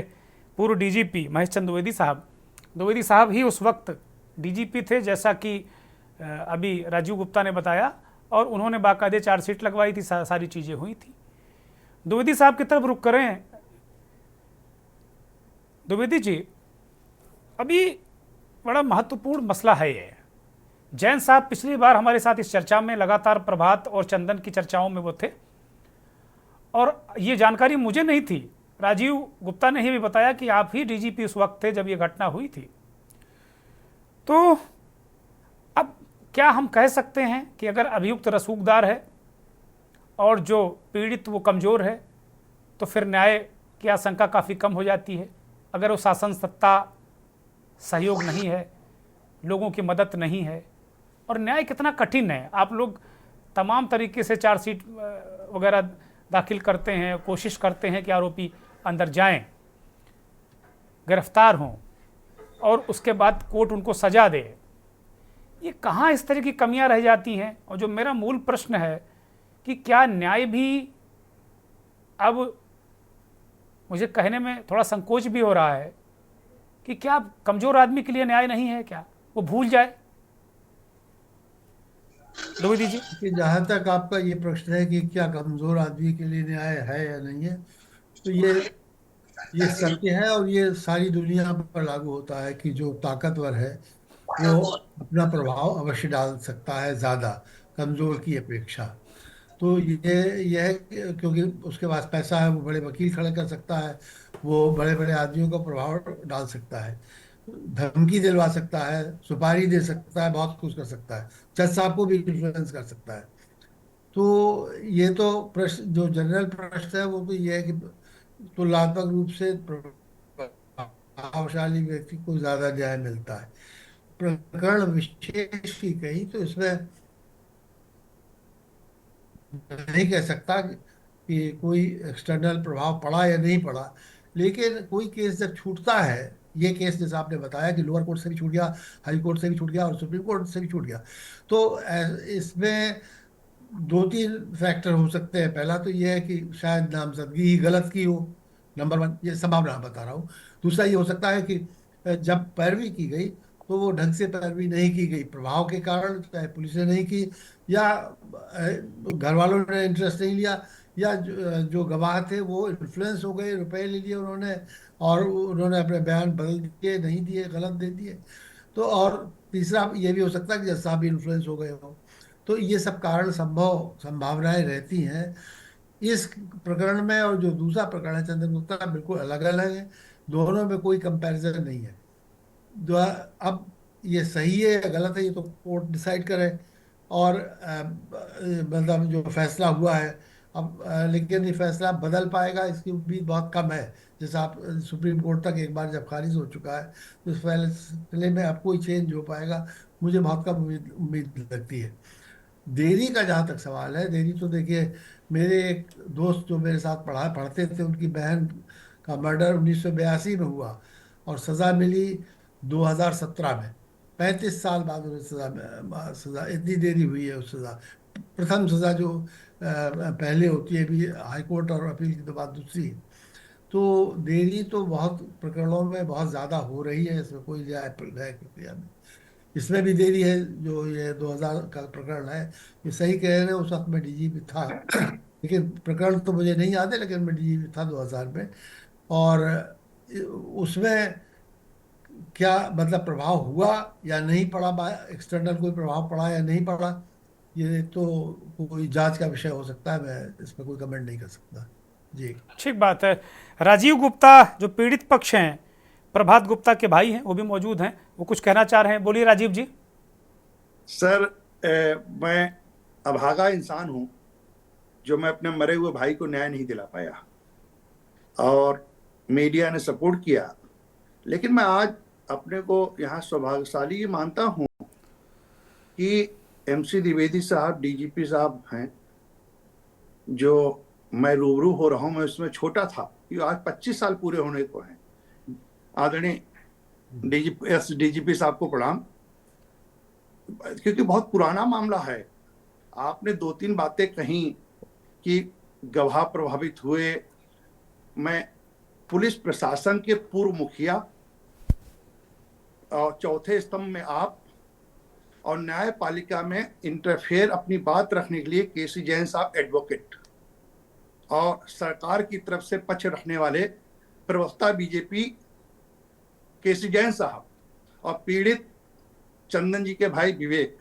पूर्व डीजीपी महेश चंद्र द्विवेदी साहब ही उस वक्त डीजीपी थे, जैसा कि अभी राजीव गुप्ता ने बताया, और उन्होंने बाकायदे चार्जशीट लगवाई थी, सारी चीज़ें हुई थी। द्विवेदी साहब की तरफ रुख करें। द्विवेदी जी, अभी बड़ा महत्वपूर्ण मसला है ये। जैन साहब पिछली बार हमारे साथ इस चर्चा में लगातार प्रभात और चंदन की चर्चाओं में वो थे, और ये जानकारी मुझे नहीं थी। राजीव गुप्ता ने ही भी बताया कि आप ही डीजीपी उस वक्त थे जब ये घटना हुई थी। तो अब क्या हम कह सकते हैं कि अगर अभियुक्त रसूखदार है और जो पीड़ित वो कमज़ोर है, तो फिर न्याय की आशंका काफ़ी कम हो जाती है। अगर वो शासन सत्ता सहयोग नहीं है, लोगों की मदद नहीं है, और न्याय कितना कठिन है। आप लोग तमाम तरीके से चार्जशीट वगैरह दाखिल करते हैं, कोशिश करते हैं कि आरोपी अंदर जाएं, गिरफ्तार हों, और उसके बाद कोर्ट उनको सजा दे। ये कहाँ इस तरह की कमियां रह जाती हैं? और जो मेरा मूल प्रश्न है कि क्या न्याय भी, अब मुझे कहने में थोड़ा संकोच भी हो रहा है कि क्या कमज़ोर आदमी के लिए न्याय नहीं है? क्या वो भूल जाए? द्विवेदी जी, कि जहाँ तक आपका ये प्रश्न है कि क्या कमजोर आदमी के लिए न्याय है या नहीं है, तो ये सत्य है, और ये सारी दुनिया पर लागू होता है कि जो ताकतवर है वो अपना प्रभाव अवश्य डाल सकता है ज़्यादा कमजोर की अपेक्षा। तो ये है क्योंकि उसके पास पैसा है, वो बड़े वकील खड़े कर सकता है, वो बड़े बड़े आदमियों का प्रभाव डाल सकता है। धमकी दिलवा सकता है, सुपारी दे सकता है, बहुत कुछ कर सकता है, जज साहब को भी इन्फ्लुएंस कर सकता है। तो ये तो प्रश्न, जो जनरल प्रश्न है वो तो ये है कि तुलनात्मक रूप से प्रभावशाली व्यक्ति को ज्यादा न्याय मिलता है। प्रकरण विशेष की कही तो इसमें नहीं कह सकता कि कोई एक्सटर्नल प्रभाव पड़ा या नहीं पड़ा, लेकिन कोई केस जब छूटता है, ये केस जैसे आपने बताया कि लोअर कोर्ट से भी छूट गया, हाई कोर्ट से भी छूट गया और सुप्रीम कोर्ट से भी छूट गया, तो इसमें दो तीन फैक्टर हो सकते हैं। पहला तो ये है कि शायद नामजदगी ही गलत की हो, नंबर वन, ये संभावना बता रहा हूँ। दूसरा ये हो सकता है कि जब पैरवी की गई तो वो ढंग से पैरवी नहीं की गई, प्रभाव के कारण, चाहे पुलिस ने नहीं की या घर वालों ने इंटरेस्ट नहीं लिया, या जो गवाह थे वो इन्फ्लुएंस हो गए, रुपए ले लिए उन्होंने और उन्होंने अपने बयान बदल दिए, नहीं दिए, गलत दे दिए। तो और तीसरा ये भी हो सकता है कि जज साहब भी इन्फ्लुएंस हो गए हो। तो ये सब कारण संभावनाएं रहती हैं इस प्रकरण में। और जो दूसरा प्रकरण है चंदन गुप्ता, बिल्कुल अलग अलग है, दोनों में कोई कंपैरिजन नहीं है। अब ये सही है या गलत है ये तो कोर्ट डिसाइड करे, और मतलब जो फैसला हुआ है अब, लेकिन ये फैसला बदल पाएगा इसकी उम्मीद बहुत कम है। जैसे आप सुप्रीम कोर्ट तक एक बार जब खारिज हो चुका है तो इस फैसले में अब कोई चेंज हो पाएगा, मुझे बहुत कम उम्मीद लगती है। देरी का जहाँ तक सवाल है, देरी तो देखिए, मेरे एक दोस्त जो मेरे साथ पढ़ते थे, उनकी बहन का मर्डर 1982 में हुआ और सज़ा मिली 2017 में। 35 साल बाद उन्हें सज़ा इतनी देरी हुई है। उस सज़ा, प्रथम सज़ा जो पहले होती है, भी हाई कोर्ट और अपील की तो बात दूसरी है। तो देरी तो बहुत प्रकरणों में बहुत ज़्यादा हो रही है, इसमें कोई न्याय प्रक्रिया में इसमें भी देरी है। जो ये 2000 का प्रकरण है, ये सही कह रहे हैं, उस वक्त मैं डीजीपी था, लेकिन प्रकरण तो मुझे नहीं याद है, लेकिन मैं डीजीपी था 2000 में। और उसमें क्या मतलब प्रभाव हुआ या नहीं पड़ा, एक्सटर्नल कोई प्रभाव पड़ा या नहीं पड़ा, ये तो कोई जांच का विषय हो सकता है, मैं इस पर कोई कमेंट नहीं कर सकता जी। ठीक बात है। राजीव गुप्ता जो पीड़ित पक्ष हैं, प्रभात गुप्ता के भाई हैं, वो भी मौजूद हैं, वो कुछ कहना चाह रहे हैं। बोलिए राजीव जी। सर, मैं अभागा इंसान हूं जो मैं अपने मरे हुए भाई को न्याय नहीं दिला पाया, और मीडिया ने सपोर्ट किया, लेकिन मैं आज अपने को यहाँ सौभाग्यशाली मानता हूं कि MC द्विवेदी साहब डीजीपी साहब हैं, जो मैं रूबरू हो रहा हूं। मैं उसमें छोटा था, ये आज 25 साल पूरे होने को हैं। आदरणीय डीजीपी साहब को प्रणाम, क्योंकि बहुत पुराना मामला है। आपने 2-3 बातें कही कि गवाह प्रभावित हुए। मैं पुलिस प्रशासन के पूर्व मुखिया और चौथे स्तंभ में आप, और न्यायपालिका में इंटरफेयर अपनी बात रखने के लिए KC जैन साहब एडवोकेट, और सरकार की तरफ से पक्ष रखने वाले प्रवक्ता बीजेपी KC जैन साहब, और पीड़ित चंदन जी के भाई विवेक,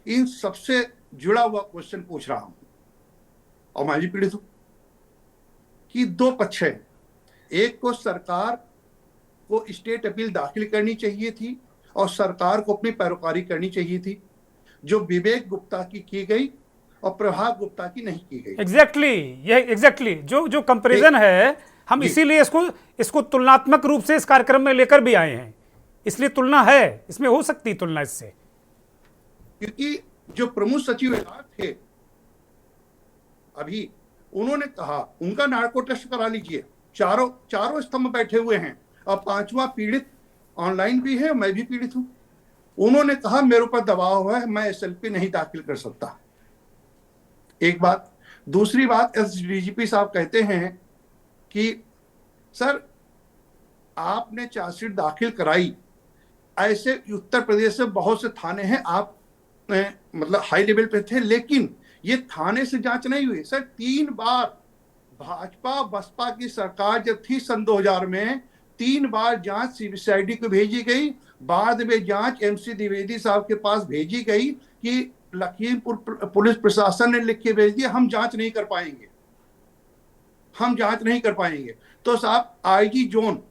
इन सबसे जुड़ा हुआ क्वेश्चन पूछ रहा हूं, और मैं भी पीड़ित हूं, कि 2 पक्ष है। एक को सरकार को स्टेट अपील दाखिल करनी चाहिए थी और सरकार को अपनी पैरोकारी करनी चाहिए थी, जो विवेक गुप्ता की गई और प्रभात गुप्ता की नहीं की गई। एग्जैक्टली जो कंपैरिजन है, हम इसीलिए इसको तुलनात्मक रूप से इस कार्यक्रम में लेकर भी आए हैं, इसलिए तुलना है, इसमें हो सकती है तुलना इससे। क्योंकि जो प्रमुख सचिव थे अभी, उन्होंने कहा उनका नार्को टेस्ट करा लीजिए, चारों स्तंभ बैठे हुए हैं, और 5वां पीड़ित ऑनलाइन भी है, मैं भी पीड़ित हूं। उन्होंने कहा मेरे ऊपर दबाव है, मैं SLP नहीं दाखिल कर सकता। एक बात। दूसरी बात, DGP साहब कहते हैं कि सर आपने चार्जशीट दाखिल कराई, ऐसे उत्तर प्रदेश से बहुत से थाने हैं, आप मतलब हाई लेवल पे थे, लेकिन ये थाने से जांच नहीं हुई। सर 3 बार भाजपा बसपा की सरकार जब थी सन 2000 में, 3 बार जांच CBCID को भेजी गई, बाद में जांच MC द्विवेदी साहब के पास भेजी गई कि लखीमपुर पुलिस प्रशासन ने लिख के भेज दिया, हम जांच नहीं कर पाएंगे। तो साहब IG जोन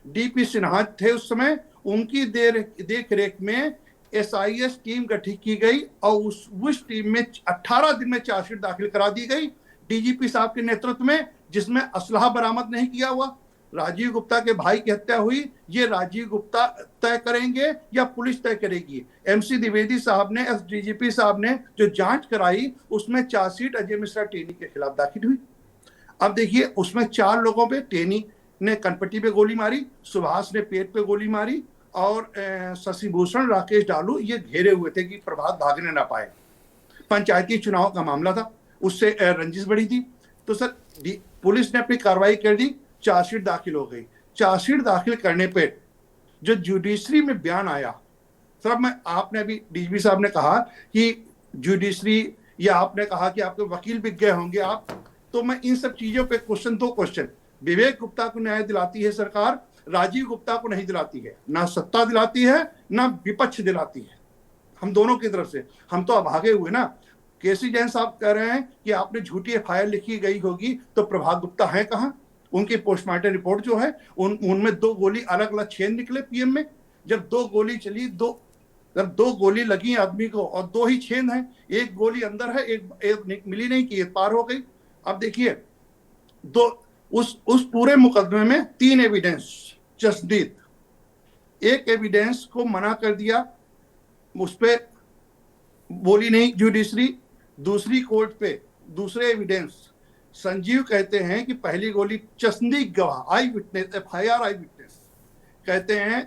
DP सिन्हा थे उस समय, उनकी देख रेख में SIS टीम गठित की गई और उस टीम में 18 दिन में चार्जशीट दाखिल करा दी गई DGP साहब के नेतृत्व में, जिसमें असलहा बरामद नहीं किया हुआ। राजीव गुप्ता के भाई की हत्या हुई, ये राजीव गुप्ता तय करेंगे या पुलिस तय करेगी? MC द्विवेदी साहब ने, DGP साहब ने जो जांच कराई उसमें चार्जशीट अजय मिश्रा टेनी के खिलाफ दाखिल हुई। अब देखिए, उसमें 4 लोगों पे, टेनी ने कनपट्टी पे गोली मारी, सुभाष ने पेट पे गोली मारी और शशिभूषण, राकेश डालू ये घेरे हुए थे कि प्रभात भागने ना पाए। पंचायती चुनाव का मामला था, उससे रंजिश बढ़ी थी। तो सर पुलिस ने अपनी कार्रवाई कर दी, चार्जशीट दाखिल हो गई। चार्जशीट दाखिल करने पे जो जुडिशरी में बयान आया, सर आपने अभी DGP साहब ने कहा कि जुडिशरी, या आपने कहा कि आपके वकील बिक गए होंगे आप, तो मैं इन सब चीजों पे दो क्वेश्चन। विवेक गुप्ता को न्याय दिलाती है सरकार, राजीव गुप्ता को नहीं दिलाती है। ना सत्ता दिलाती है ना विपक्ष दिलाती है, हम दोनों की तरफ से। हम तो अभागे हुए ना। KC जैन साहब कह रहे हैं कि आपने झूठी FIR लिखी गई होगी, तो प्रभात गुप्ता है कहाँ? उनकी पोस्टमार्टम रिपोर्ट जो है उनमें 2 गोली अलग अलग छेद निकले PM में। जब 2 गोली चली, जब 2 गोली लगी आदमी को और 2 ही छेद हैं, एक गोली अंदर है, एक मिली नहीं कि एक पार हो गई। अब देखिए, उस पूरे मुकदमे में 3 एविडेंस चश्मदीद, एक एविडेंस को मना कर दिया, उस पे बोली नहीं जुडिशरी। दूसरी कोर्ट पे दूसरे एविडेंस, संजीव कहते हैं कि पहली गोली, चश्मदीद गवाह आई विटनेस, FIR आई विटनेस कहते हैं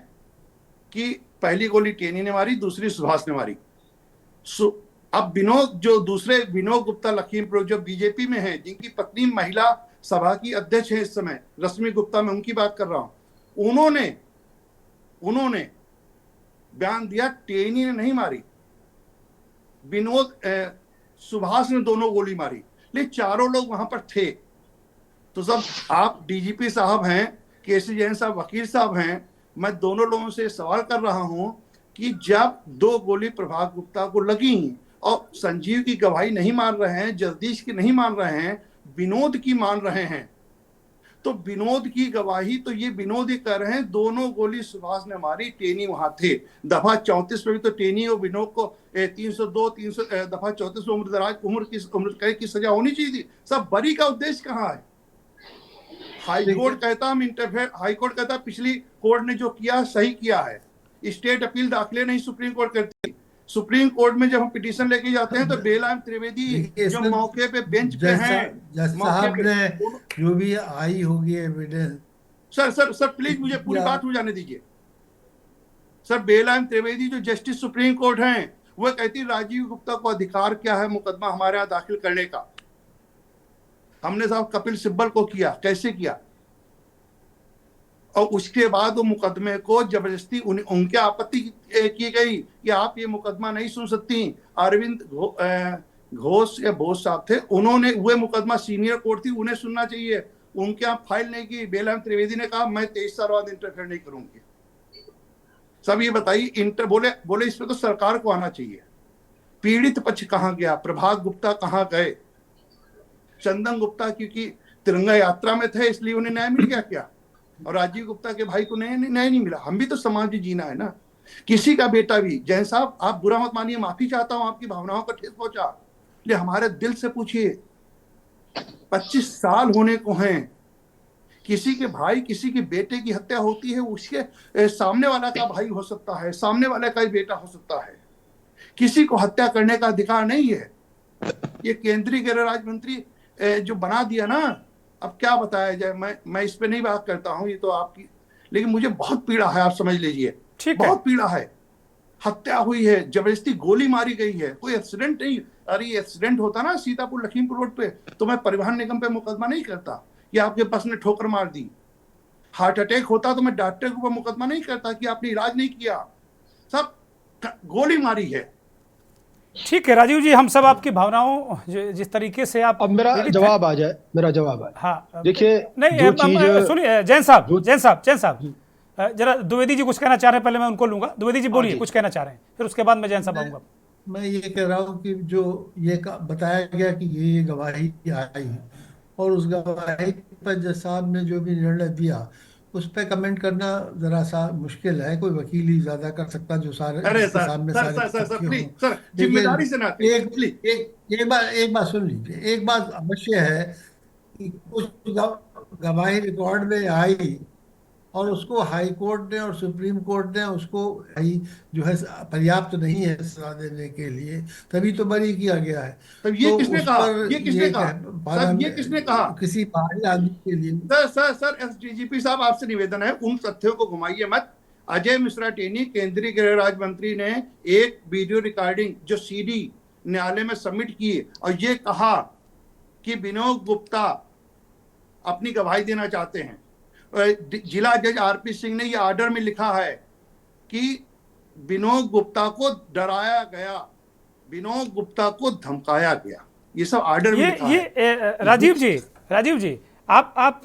कि पहली गोली टेनी ने मारी, दूसरी सुभाष ने मारी। अब विनोद गुप्ता लखीमपुर जो BJP में है, जिनकी पत्नी महिला सभा की अध्यक्ष है इस समय, रश्मि गुप्ता, मैं उनकी बात कर रहा हूं, उन्होंने बयान दिया टेनी ने नहीं मारी, सुभाष ने दोनों गोली मारी, लेकिन चारों लोग वहां पर थे। तो सब आप DGP साहब हैं, KC जैन साहब वकील साहब हैं, मैं दोनों लोगों से सवाल कर रहा हूं कि जब 2 गोली प्रभात गुप्ता को लगी और संजीव की गवाही नहीं मान रहे हैं, जगदीश की नहीं मान रहे हैं, विनोद की मान रहे हैं, तो विनोद की गवाही, तो ये विनोद ही कर रहे हैं दोनों गोली सुभाष ने मारी, टेनी वहां थे। दफा 34 में भी तो टेनी और विनोद को 302 दफा 34 में उम्र कैद की सजा होनी चाहिए थी। सब बरी का उद्देश्य कहाँ है? हाईकोर्ट कहता हम इंटरफेयर, हाईकोर्ट कहता पिछली कोर्ट ने जो किया सही किया है, स्टेट अपील दाखिले नहीं सुप्रीम कोर्ट करती। सुप्रीम कोर्ट में जब हम पिटीशन लेके जाते हैं तो बेलाम त्रिवेदी जो मौके पे बेंच पे हैं, साहब ने जो भी आई होगी एविडेंस, सर प्लीज मुझे पूरी बात हो जाने दीजिए। सर बेलाम त्रिवेदी जो जस्टिस सुप्रीम कोर्ट हैं, वो कहती राजीव गुप्ता को अधिकार क्या है मुकदमा हमारे यहाँ दाखिल करने का। हमने साहब कपिल सिब्बल को किया, कैसे किया, और उसके बाद वो मुकदमे को जबरदस्ती उनके आपत्ति की गई कि आप ये मुकदमा नहीं सुन सकती। अरविंद घोष या बोस साहब थे, उन्होंने वह मुकदमा सीनियर कोर्ट थी, उन्हें सुनना चाहिए, उनके यहाँ फाइल नहीं की। बेलाम त्रिवेदी ने कहा मैं 23 साल बाद इंटरफेयर नहीं करूंगी। सब ये बताइए, बोले इस पे तो सरकार को आना चाहिए। पीड़ित पक्ष कहाँ गया? प्रभात गुप्ता कहाँ गए? चंदन गुप्ता क्योंकि तिरंगा यात्रा में थे इसलिए उन्हें न्याय मिल गया क्या? और राजीव गुप्ता के भाई को न्याय नहीं मिला। हम भी तो समाज में जीना है ना। किसी का बेटा भी, जैन साहब आप बुरा मत मानिए, माफी चाहता हूं आपकी भावनाओं को ठेस पहुंचा, ले हमारे दिल से पूछिए, 25 साल होने को हैं, किसी के भाई किसी के बेटे की हत्या होती है, उसके सामने वाला का भाई हो सकता है, सामने वाले का ही बेटा हो सकता है, किसी को हत्या करने का अधिकार नहीं है। ये केंद्रीय गृह राज्य मंत्री जो बना दिया ना, अब क्या बताया जाए, मैं इस पे नहीं बात करता हूं, ये तो आपकी, लेकिन मुझे बहुत पीड़ा है, आप समझ लीजिए, बहुत पीड़ा है। हत्या हुई है, जबरदस्ती गोली मारी गई है, कोई एक्सीडेंट नहीं। अरे एक्सीडेंट होता ना सीतापुर लखीमपुर रोड पे, तो मैं परिवहन निगम पे मुकदमा नहीं करता कि आपके बस ने ठोकर मार दी। हार्ट अटैक होता तो मैं डॉक्टर के ऊपर मुकदमा नहीं करता कि आपने इलाज नहीं किया। सब गोली मारी है। ठीक है राजीव जी, हम सब आपकी भावनाओं जिस तरीके से आप, अब मेरा जवाब आ जाए, मेरा जवाब आए। हाँ देखिए, नहीं सुनिए जैन साहब जरा द्विवेदी जी कुछ कहना चाह रहे हैं, पहले मैं उनको लूंगा। द्विवेदी जी बोलिए, कुछ कहना चाह रहे हैं, फिर उसके बाद मैं जैन साहब आऊंगा। मैं ये कह रहा हूँ कि जो ये बताया गया कि ये गवाही आई और उस गवाही पर जज साहब ने जो भी निर्णय दिया उस पर कमेंट करना जरा सा मुश्किल है। कोई वकील ही ज्यादा कर सकता जो सारे अरे जिसके सर सामने सर सारे सर सर सर तथ्य प्लीज हों। सर, लेकिन जिम्मेदारी से नाते एक प्लीज। एक बात सुन लीजिए। एक बात अवश्य है कि कुछ गवाही रिकॉर्ड में आई और उसको हाई कोर्ट ने और सुप्रीम कोर्ट ने उसको भाई जो है पर्याप्त नहीं है सजा देने के लिए, तभी तो बरी किया गया है। तब ये तो किसने उस कहा, पर ये किसने कहा पाना सर, ये किसने कहा? किसी बाहरी आदमी के लिए। सर सर सर एसडीजीपी साहब, आपसे निवेदन है, उन तथ्यों को घुमाइए मत। अजय मिश्रा टेनी, केंद्रीय गृह राज्य मंत्री ने एक वीडियो रिकॉर्डिंग जो सीडी न्यायालय में सबमिट की और ये कहा कि विनोद गुप्ता अपनी गवाही देना चाहते हैं। जिला जज आरपी सिंह ने ये ऑर्डर में लिखा है कि विनोद गुप्ता को डराया गया, विनोद गुप्ता को धमकाया गया। ये सब ऑर्डर में लिखा है। राजीव जी आप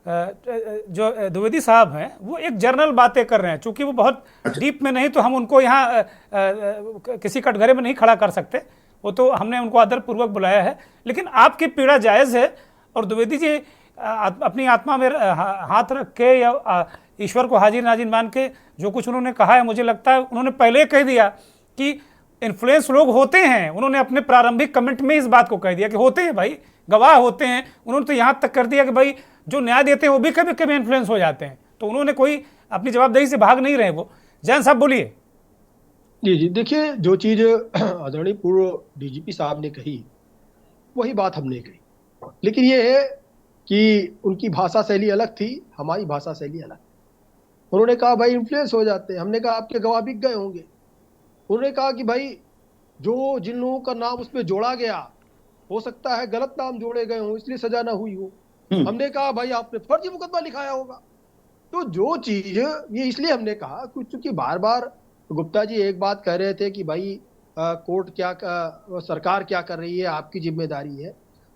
जो द्विवेदी साहब हैं वो एक जर्नल बातें कर रहे हैं, चूंकि वो बहुत डीप में नहीं तो हम उनको यहाँ किसी कटघरे में नहीं खड़ा कर सकते, वो तो हमने उनको आदरपूर्वक बुलाया है। लेकिन आपकी पीड़ा जायज़ है और द्विवेदी जी अपनी आत्मा में हाथ रख के या ईश्वर को हाजिर नाजिर मान के जो कुछ उन्होंने कहा है, मुझे लगता है उन्होंने पहले कह दिया कि इन्फ्लुएंस लोग होते हैं। उन्होंने अपने प्रारंभिक कमेंट में इस बात को कह दिया कि होते हैं भाई, गवाह होते हैं। उन्होंने तो यहाँ तक कर दिया कि भाई जो न्याय देते हैं वो भी कभी कभी इन्फ्लुएंस हो जाते हैं। तो उन्होंने कोई अपनी जवाबदेही से भाग नहीं रहे। वो जैन साहब बोलिए। जी, देखिए, जो चीज़ आदरणीय पूर्व डीजीपी साहब ने कही वही बात हमने कही, लेकिन ये है कि उनकी भाषा शैली अलग थी, हमारी भाषा शैली अलग। उन्होंने कहा भाई इन्फ्लुएंस हो जाते हैं, हमने कहा आपके गवाह बिक गए होंगे। उन्होंने कहा कि भाई जो जिन लोगों का नाम उसमें जोड़ा गया हो सकता है गलत नाम जोड़े गए हों इसलिए सजा ना हुई हो। हमने कहा भाई आपने फर्जी मुकदमा लिखाया होगा। तो जो चीज ये इसलिए हमने कहा क्योंकि बार बार गुप्ता जी एक बात कह रहे थे कि भाई कोर्ट क्या सरकार क्या कर रही है, आपकी जिम्मेदारी है।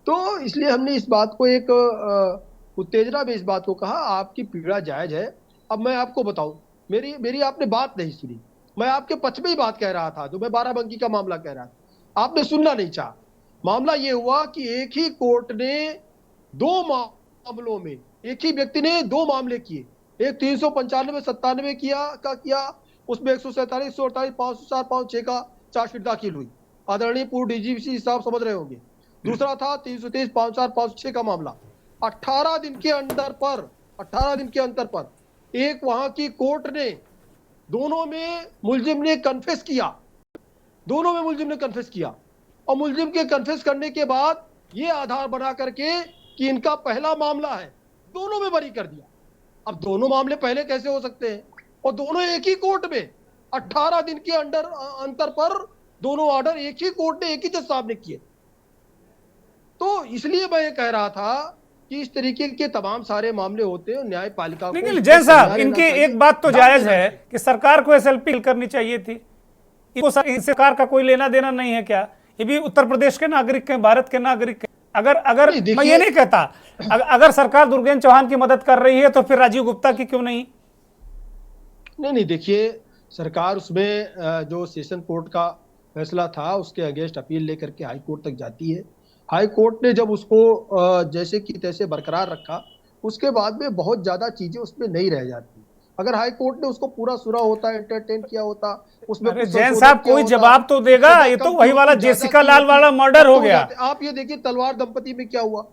तो इसलिए हमने इस बात को एक उत्तेजना में इस बात को कहा, आपकी पीड़ा जायज है। अब मैं आपको बताऊं, मेरी आपने बात नहीं सुनी। मैं आपके पक्ष में ही बात कह रहा था, जो मैं बाराबंकी का मामला कह रहा था, आपने सुनना नहीं चाहा। मामला ये हुआ कि एक ही कोर्ट ने दो मामलों में, एक ही व्यक्ति ने दो मामले किए। एक 395-97 किया, उसमें 147, 148, 504, 506 का चार्जशीट दाखिल हुई। आदरणीय पूर्व डीजीपी साहब समझ रहे होंगे। दूसरा था 323, 504, 506 का मामला। 18 दिन के अंतर पर एक वहां की कोर्ट ने दोनों में मुलजिम ने कन्फेस किया और मुलजिम के कन्फेस करने के बाद ये आधार बना करके कि इनका पहला मामला है, दोनों में बरी कर दिया। अब दोनों मामले पहले कैसे हो सकते हैं? और दोनों एक ही कोर्ट में 18 दिन के अंतर पर दोनों ऑर्डर एक ही कोर्ट ने, एक ही जज साहब ने किए। तो इसलिए मैं ये कह रहा था कि इस तरीके के तमाम सारे मामले होते हैं न्यायपालिका को। लेकिन जैन साहब, इनकी एक बात तो जायज है कि सरकार को एसएलपी करनी चाहिए थी। इनको सरकार का कोई लेना देना नहीं है क्या? ये भी उत्तर प्रदेश के नागरिक हैं, भारत के नागरिक हैं। अगर मैं ये नहीं कहता, अगर सरकार दुर्गेंद्र चौहान की मदद कर रही है तो फिर राजीव गुप्ता की क्यों नहीं? नहीं, देखिए, सरकार उसमें जो सेशन कोर्ट का फैसला था उसके अगेंस्ट अपील लेकर के हाई कोर्ट तक जाती है। हाई कोर्ट ने जब उसको जैसे कि तैसे बरकरार रखा, उसके बाद में बहुत ज्यादा चीजें उसमें नहीं रह जाती। अगर हाई कोर्ट ने उसको पूरा सुना होता, एंटरटेन किया होता, उसमें जैन साहब कोई जवाब तो देगा। ये तो वही वाला जेसिका लाल वाला मर्डर हो गया। आप ये देखिए तलवार दंपति में क्या हुआ।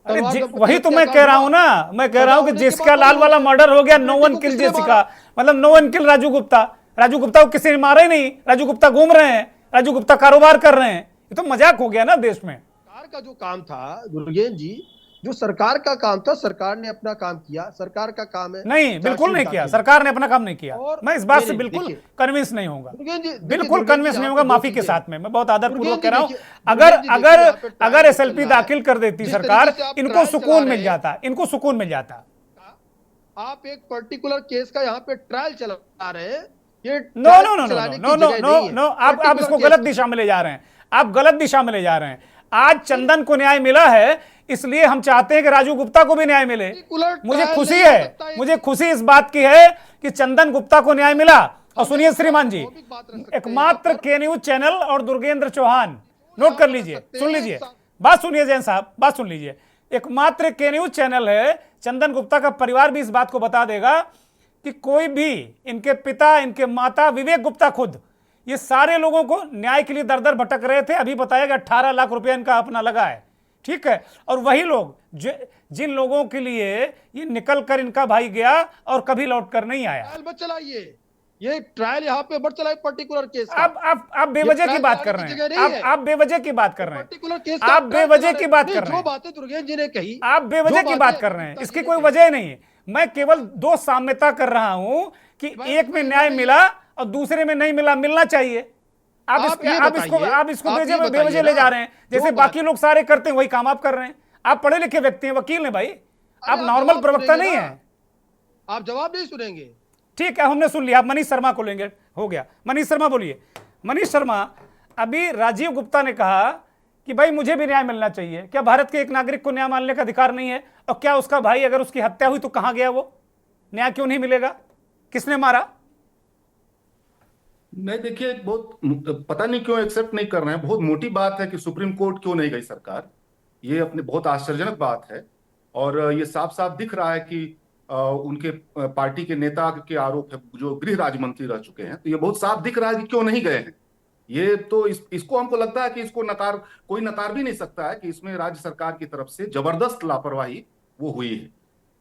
वही तो मैं कह रहा हूं ना, मैं कह रहा हूं कि जेसिका लाल वाला मर्डर हो गया। नो वन किल जेसिका, मतलब नो वन किल राजू गुप्ता। राजू गुप्ता को किसी ने मारा ही नहीं। राजू गुप्ता घूम रहे हैं, राजू गुप्ता कारोबार कर रहे हैं। ये तो मजाक हो गया ना देश में। सरकार का जो काम था दुर्गेंद्र जी, जो सरकार का काम था, सरकार ने अपना काम किया। सरकार का काम है नहीं, बिल्कुल नहीं किया। सरकार ने अपना काम नहीं किया। मैं इस बात से बिल्कुल कन्विंस नहीं होगा, बिल्कुल कन्विंस नहीं होगा। माफी के साथ में मैं बहुत आदरपूर्वक कह रहा हूं, अगर एसएलपी दाखिल कर देती सरकार, इनको सुकून मिल जाता, इनको सुकून मिल जाता। आप एक पर्टिकुलर केस का यहाँ पे ट्रायल चला रहे हैं। ये नो, आप इसको गलत दिशा में ले जा रहे हैं। आप गलत दिशा में ले जा रहे हैं। आज चंदन को न्याय मिला है, इसलिए हम चाहते हैं कि राजू गुप्ता को भी न्याय मिले। मुझे खुशी है, मुझे खुशी इस बात की है कि चंदन गुप्ता को न्याय मिला। और सुनिए श्रीमान जी, एकमात्र के न्यूज चैनल और दुर्गेंद्र चौहान, नोट कर लीजिए, सुन लीजिए, बात सुनिए जैन साहब, बात सुन लीजिए। एकमात्र के न्यूज चैनल है, चंदन गुप्ता का परिवार भी इस बात को बता देगा कि कोई भी, इनके पिता, इनके माता, विवेक गुप्ता खुद, ये सारे लोगों को न्याय के लिए दर दर भटक रहे थे। अभी बताया कि 18 लाख रुपया इनका अपना लगा है, ठीक है। और वही लोग जिन लोगों के लिए ये निकल कर इनका भाई गया और कभी लौट कर नहीं आया। ट्रायल मत चलाइए, ये ट्रायल यहाँ पे मत चलाइए पर्टिकुलर केस का। आप बेवजह की बात कर रहे हैं, आप बेवजह की बात कर रहे हैं, पर्टिकुलर केस आप बेवजह की बात कर रहे जो हैं, बातें दुर्गेश जी ने कही आप बेवजह की बात कर रहे हैं, इसकी कोई वजह नहीं है। मैं केवल दो साम्यता कर रहा हूं कि एक में न्याय मिला और दूसरे में नहीं मिला, मिलना चाहिए। आप इसको बेवजह ले जा रहे हैं, जैसे बाकी लोग सारे करते हैं वही काम आप कर रहे हैं। आप पढ़े लिखे व्यक्ति हैं, वकील हैं भाई, आप नॉर्मल प्रवक्ता नहीं है। आप जवाब नहीं सुनेंगे, ठीक है, हमने सुन लिया। आप मनीष शर्मा को लेंगे, हो गया। मनीष शर्मा बोलिए। मनीष शर्मा, अभी राजीव गुप्ता ने कहा कि भाई मुझे भी न्याय मिलना चाहिए। क्या भारत के एक नागरिक को न्याय मानने का अधिकार नहीं है? और क्या उसका भाई, अगर उसकी हत्या हुई तो कहां गया वो? न्याय क्यों नहीं मिलेगा? किसने मारा? नहीं, देखिए, बहुत पता नहीं क्यों एक्सेप्ट नहीं कर रहे हैं। बहुत मोटी बात है कि सुप्रीम कोर्ट क्यों नहीं गई सरकार। ये अपनी बहुत आश्चर्यजनक बात है। और ये साफ साफ दिख रहा है कि उनके पार्टी के नेता के आरोप है, जो गृह राज्य मंत्री रह चुके हैं, तो ये बहुत साफ दिख रहा है कि क्यों नहीं गए हैं। ये तो इसको हमको लगता है कि इसको कोई नकार भी नहीं सकता है कि इसमें राज्य सरकार की तरफ से जबरदस्त लापरवाही वो हुई है।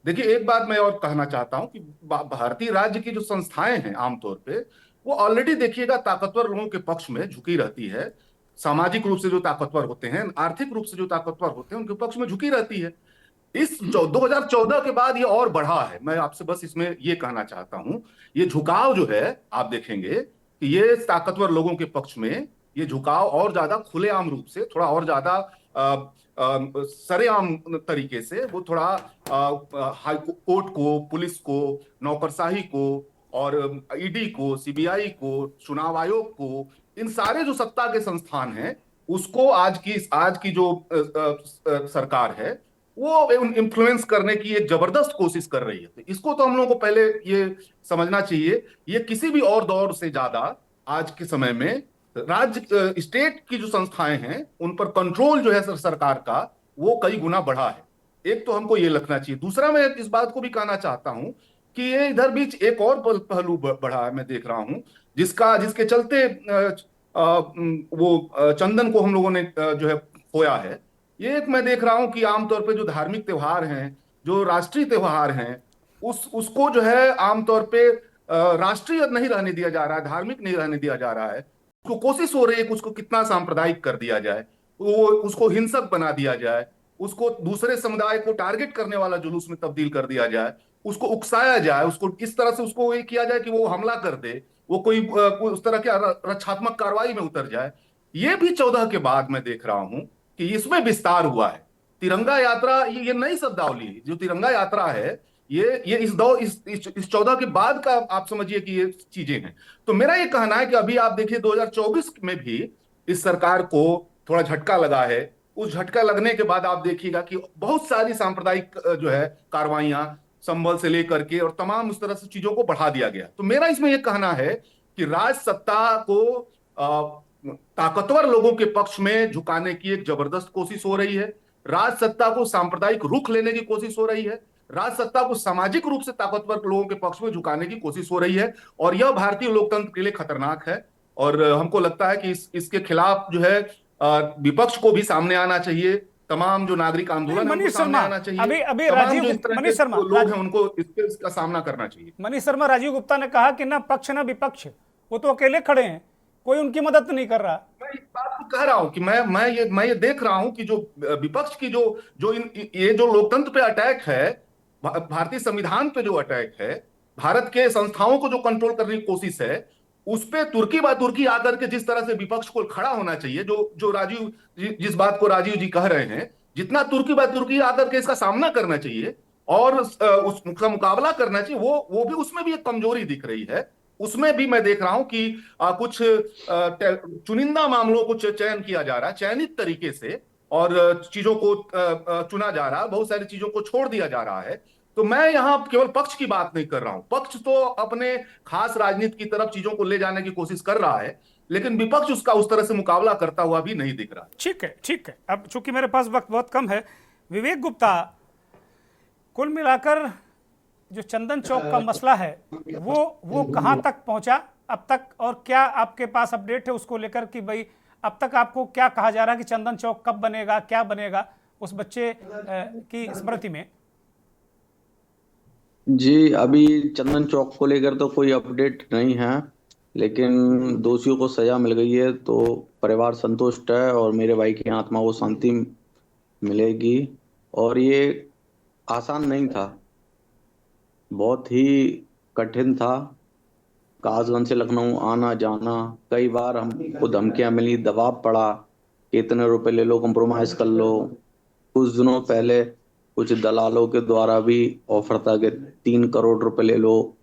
देखिए, एक बात मैं और कहना चाहता हूं कि भारतीय राज्य की जो संस्थाएं हैं आमतौर पे, वो ऑलरेडी देखिएगा ताकतवर लोगों के पक्ष में झुकी रहती है। सामाजिक रूप से जो ताकतवर होते हैं, आर्थिक रूप से जो ताकतवर होते हैं, उनके पक्ष में झुकी रहती है। इस 2014 के बाद ये और बढ़ा है। मैं आपसे बस इसमें ये कहना चाहता हूं, ये झुकाव जो है, आप देखेंगे कि ये ताकतवर लोगों के पक्ष में ये झुकाव और ज्यादा खुलेआम रूप से, थोड़ा और ज्यादा सरेआम तरीके से, वो थोड़ा हाई कोर्ट को, पुलिस को, नौकरशाही को और ईडी को, सीबीआई को, चुनाव आयोग को, इन सारे जो सत्ता के संस्थान हैं, उसको आज की जो सरकार है वो इन्फ्लुएंस करने की एक जबरदस्त कोशिश कर रही है। तो इसको तो हम लोगों को पहले ये समझना चाहिए, ये किसी भी और दौर से ज्यादा आज के समय में राज्य स्टेट की जो संस्थाएं हैं उन पर कंट्रोल जो है सरकार का, वो कई गुना बढ़ा है। एक तो हमको ये लगना चाहिए। दूसरा, मैं इस बात को भी कहना चाहता हूं कि ये इधर बीच एक और पहलू बढ़ा है, मैं देख रहा हूं, जिसके चलते वो चंदन को हम लोगों ने जो है खोया है। ये एक मैं देख रहा हूं कि आमतौर पे जो धार्मिक त्योहार हैं, जो राष्ट्रीय त्योहार हैं, उसको जो है आमतौर पे राष्ट्रीय नहीं रहने दिया जा रहा है, धार्मिक नहीं रहने दिया जा रहा है। उसको कोशिश हो रही है कि उसको कितना सांप्रदायिक कर दिया जाए, वो उसको हिंसक बना दिया जाए, उसको दूसरे समुदाय को टारगेट करने वाला जुलूस में तब्दील कर दिया जाए, उसको उकसाया जाए, उसको इस तरह से उसको ये किया जाए कि वो हमला कर दे, वो कोई उस तरह के रक्षात्मक कार्रवाई में उतर जाए। ये भी 14 के बाद मैं देख रहा हूं कि इसमें विस्तार हुआ है। तिरंगा यात्रा, ये नई शब्दावली जो तिरंगा यात्रा है, ये इस 14 के बाद का आप समझिए कि ये चीजें हैं। तो मेरा ये कहना है कि अभी आप देखिए 2024 में भी इस सरकार को थोड़ा झटका लगा है। उस झटका लगने के बाद आप देखिएगा कि बहुत सारी सांप्रदायिक जो है कार्रवाइयां, संबल से लेकर के और तमाम उस तरह से चीजों को बढ़ा दिया गया। तो मेरा इसमें यह कहना है कि राज सत्ता को ताकतवर लोगों के पक्ष में झुकाने की एक जबरदस्त कोशिश हो रही है। राज सत्ता को सांप्रदायिक रुख लेने की कोशिश हो रही है। राज सत्ता को सामाजिक रूप से ताकतवर लोगों के पक्ष में झुकाने की कोशिश हो रही है। और यह भारतीय लोकतंत्र के लिए खतरनाक है। और हमको लगता है कि इसके खिलाफ जो है विपक्ष को भी सामने आना चाहिए। तमाम जो नागरिक आंदोलन है उनको सामने आना चाहिए। अभी राजीव मनीष शर्मा लोग हैं उनको इसका सामना करना चाहिए। मनीष शर्मा, राजीव गुप्ता ने कहा कि ना पक्ष ना विपक्ष, वो तो अकेले खड़े हैं, कोई उनकी मदद नहीं कर रहा। मैं इस बात को कह रहा हूं कि मैं ये देख रहा हूं कि जो विपक्ष की ये जो लोकतंत्र पे अटैक है, भारतीय संविधान पे जो अटैक है, भारत के संस्थाओं को जो कंट्रोल करने की कोशिश है, उस पे तुर्की बा तुर्की आकर के जिस तरह से विपक्ष को खड़ा होना चाहिए, जिस बात को राजीव जी कह रहे हैं, जितना तुर्की बा तुर्की आकर के इसका सामना करना चाहिए और उसका मुकाबला करना चाहिए, वो भी उसमें भी एक कमजोरी दिख रही है। उसमें भी मैं देख रहा हूं कि कुछ चुनिंदा मामलों को चयन किया जा रहा है, चयनित तरीके से, और चीजों को चुना जा रहा है, बहुत सारी चीजों को छोड़ दिया जा रहा है। तो मैं यहां केवल पक्ष की बात नहीं कर रहा हूं। पक्ष तो अपने खास राजनीति की तरफ चीजों को ले जाने की कोशिश कर रहा है, लेकिन विपक्ष उसका उस तरह से मुकाबला करता हुआ भी नहीं दिख रहा। ठीक है। अब चूंकि मेरे पास वक्त बहुत कम है, विवेक गुप्ता, कुल मिलाकर जो चंदन चौक का मसला है वो कहां तक पहुंचा अब तक, और क्या आपके पास अपडेट है उसको लेकर कि भाई अब तक आपको क्या कहा जा रहा है कि चंदन चौक कब बनेगा, क्या बनेगा उस बच्चे की स्मृति में? जी, अभी चंदन चौक को लेकर तो कोई अपडेट नहीं है, लेकिन दोषियों को सजा मिल गई है तो परिवार संतुष्ट है और मेरे भाई की आत्मा को शांति मिलेगी। और ये आसान नहीं था, बहुत ही कठिन था। कासगंज से लखनऊ आना जाना, कई बार हमको धमकियां मिली, दबाव पड़ा कि इतने रुपए ले लो, कंप्रोमाइज कर लो। कुछ दिनों पहले कुछ दलालों के द्वारा भी ऑफर था कि 3 करोड़ रुपए ले लो,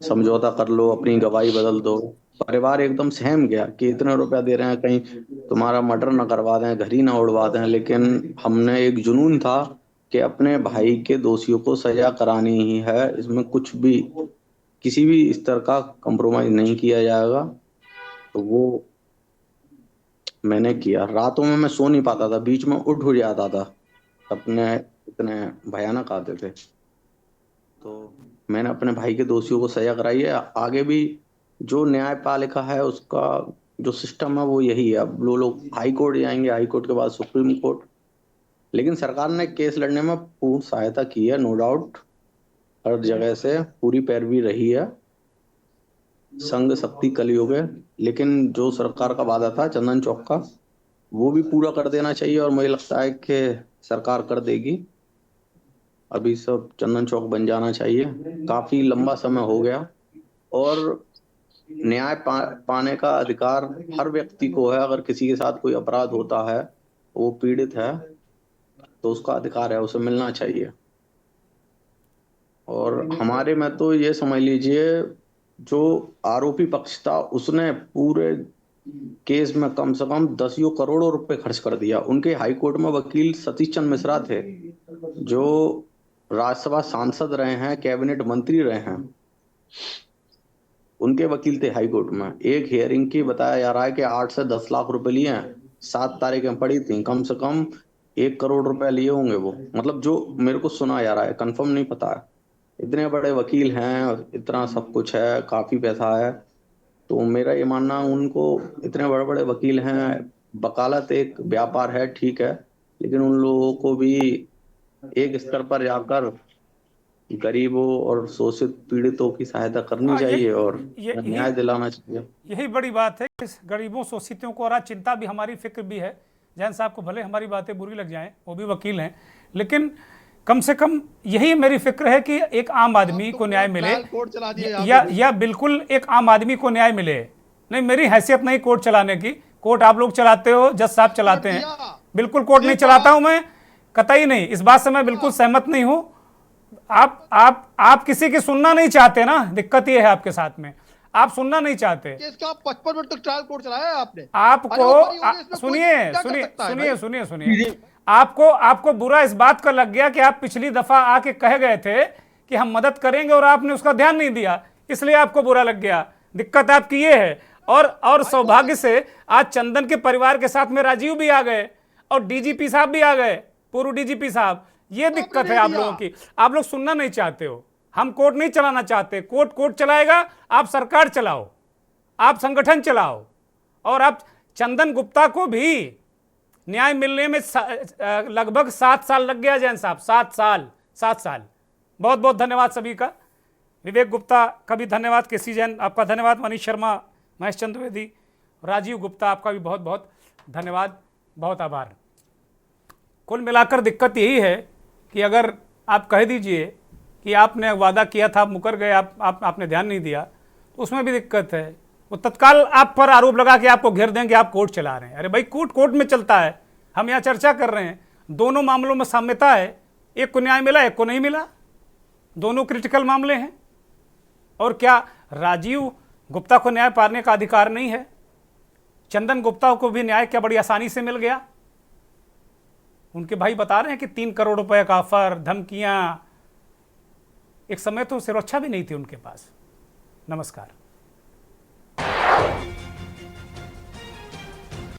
समझौता कर लो, अपनी गवाही बदल दो। परिवार एकदम सहम गया कि इतने रुपया दे रहे हैं, कहीं तुम्हारा मर्डर ना करवा दें, घर ही ना उड़वा दें। लेकिन हमने एक जुनून था कि अपने भाई के दोषियों को सजा करानी ही है, इसमें कुछ भी किसी भी स्तर का कंप्रोमाइज नहीं किया जाएगा। तो वो मैंने किया। रातों में मैं सो नहीं पाता था, बीच में उठ जाता था, अपने इतने भयानक आते थे। तो मैंने अपने भाई के दोषियों को सजा कराई है। आगे भी जो न्यायपालिका है उसका जो सिस्टम है वो यही है। अब लोग हाई कोर्ट जाएंगे, हाई कोर्ट के बाद सुप्रीम कोर्ट। लेकिन सरकार ने केस लड़ने में पूर्ण सहायता की है, नो डाउट, हर जगह से पूरी पैरवी रही है, संघ शक्ति कलयुग है। लेकिन जो सरकार का वादा था चंदन चौक का, वो भी पूरा कर देना चाहिए और मुझे लगता है कि सरकार कर देगी। अभी सब चंदन चौक बन जाना चाहिए, काफी लंबा समय हो गया। और न्याय पाने का अधिकार हर व्यक्ति को है। अगर किसी के साथ कोई अपराध होता है, वो पीड़ित है, तो उसका अधिकार है, उसे मिलना चाहिए। और हमारे में तो ये समझ लीजिए, जो आरोपी पक्ष था उसने पूरे केस में कम से कम 10 करोड़ों रुपए खर्च कर दिया। उनके हाई कोर्ट में वकील सतीश चंद्र मिश्रा थे, जो राज्यसभा सांसद रहे हैं, कैबिनेट मंत्री रहे हैं, उनके वकील थे हाई कोर्ट में। एक हियरिंग की बताया जा रहा है कि 8 से 10 लाख रुपए लिए हैं, 7 तारीखें पड़ी थी, कम से कम 1 करोड़ रुपए लिए होंगे वो। मतलब जो मेरे को सुना जा रहा है, कंफर्म नहीं पता है। इतने बड़े वकील हैं, इतना सब कुछ है, काफी पैसा है। तो मेरा ये मानना, उनको इतने बड़े बड़े वकील हैं, वकालत एक व्यापार है, ठीक है, लेकिन उन लोगों को भी एक स्तर पर जाकर गरीबों और शोषित पीड़ितों की सहायता करनी चाहिए और न्याय दिलाना चाहिए। यही बड़ी बात है कि गरीबों शोषितों को, और आज चिंता भी, हमारी फिक्र भी है। जैन साहब को भले हमारी बातें बुरी लग जाएं, वो भी वकील हैं, लेकिन कम से कम यही मेरी फिक्र है कि एक आम आदमी को न्याय मिले, या बिल्कुल एक आम आदमी को न्याय मिले। नहीं, मेरी हैसियत नहीं कोर्ट चलाने की। कोर्ट आप लोग चलाते हो, जज साहब चलाते हैं, बिल्कुल कोर्ट नहीं चलाता हूं मैं, कतई नहीं। इस बात से मैं बिल्कुल सहमत नहीं हूं। आप किसी की सुनना नहीं चाहते ना, दिक्कत ये है आपके साथ में, आप सुनना नहीं चाहते। 55 मिनट तक ट्रायल कोर्ट चलाया है आपने। आपको सुनिए, आपको बुरा इस बात का लग गया कि आप पिछली दफा आके कह गए थे कि हम मदद करेंगे और आपने उसका ध्यान नहीं दिया, इसलिए आपको बुरा लग गया। दिक्कत आपकी ये है। और सौभाग्य से आज चंदन के परिवार के साथ में राजीव भी आ गए और डीजीपी साहब भी आ गए, पूर्व डीजीपी साहब। ये दिक्कत है आप लोगों की, आप लोग सुनना नहीं चाहते हो। हम कोर्ट नहीं चलाना चाहते, कोर्ट चलाएगा, आप सरकार चलाओ, आप संगठन चलाओ। और आप चंदन गुप्ता को भी न्याय मिलने में लगभग 7 साल लग गया जैन साहब, 7 साल। बहुत बहुत धन्यवाद सभी का। विवेक गुप्ता का भी धन्यवाद, केसी जैन आपका धन्यवाद, मनीष शर्मा, महेश चंद्र द्विवेदी, राजीव गुप्ता आपका भी बहुत बहुत धन्यवाद, बहुत आभार। कुल मिलाकर दिक्कत यही है कि अगर आप कह दीजिए कि आपने वादा किया था, आप मुकर गए, आपने ध्यान नहीं दिया, तो उसमें भी दिक्कत है। वो तत्काल आप पर आरोप लगा के आपको घेर देंगे, आप कोर्ट चला रहे हैं। अरे भाई, कोर्ट में चलता है, हम यहाँ चर्चा कर रहे हैं। दोनों मामलों में साम्यता है, एक को न्याय मिला, एक को नहीं मिला, दोनों क्रिटिकल मामले हैं। और क्या राजीव गुप्ता को न्याय पाने का अधिकार नहीं है? चंदन गुप्ता को भी न्याय क्या बड़ी आसानी से मिल गया? उनके भाई बता रहे हैं कि 3 करोड़ रुपए का ऑफर, धमकियां, एक समय तो सुरक्षा भी नहीं थी उनके पास। नमस्कार।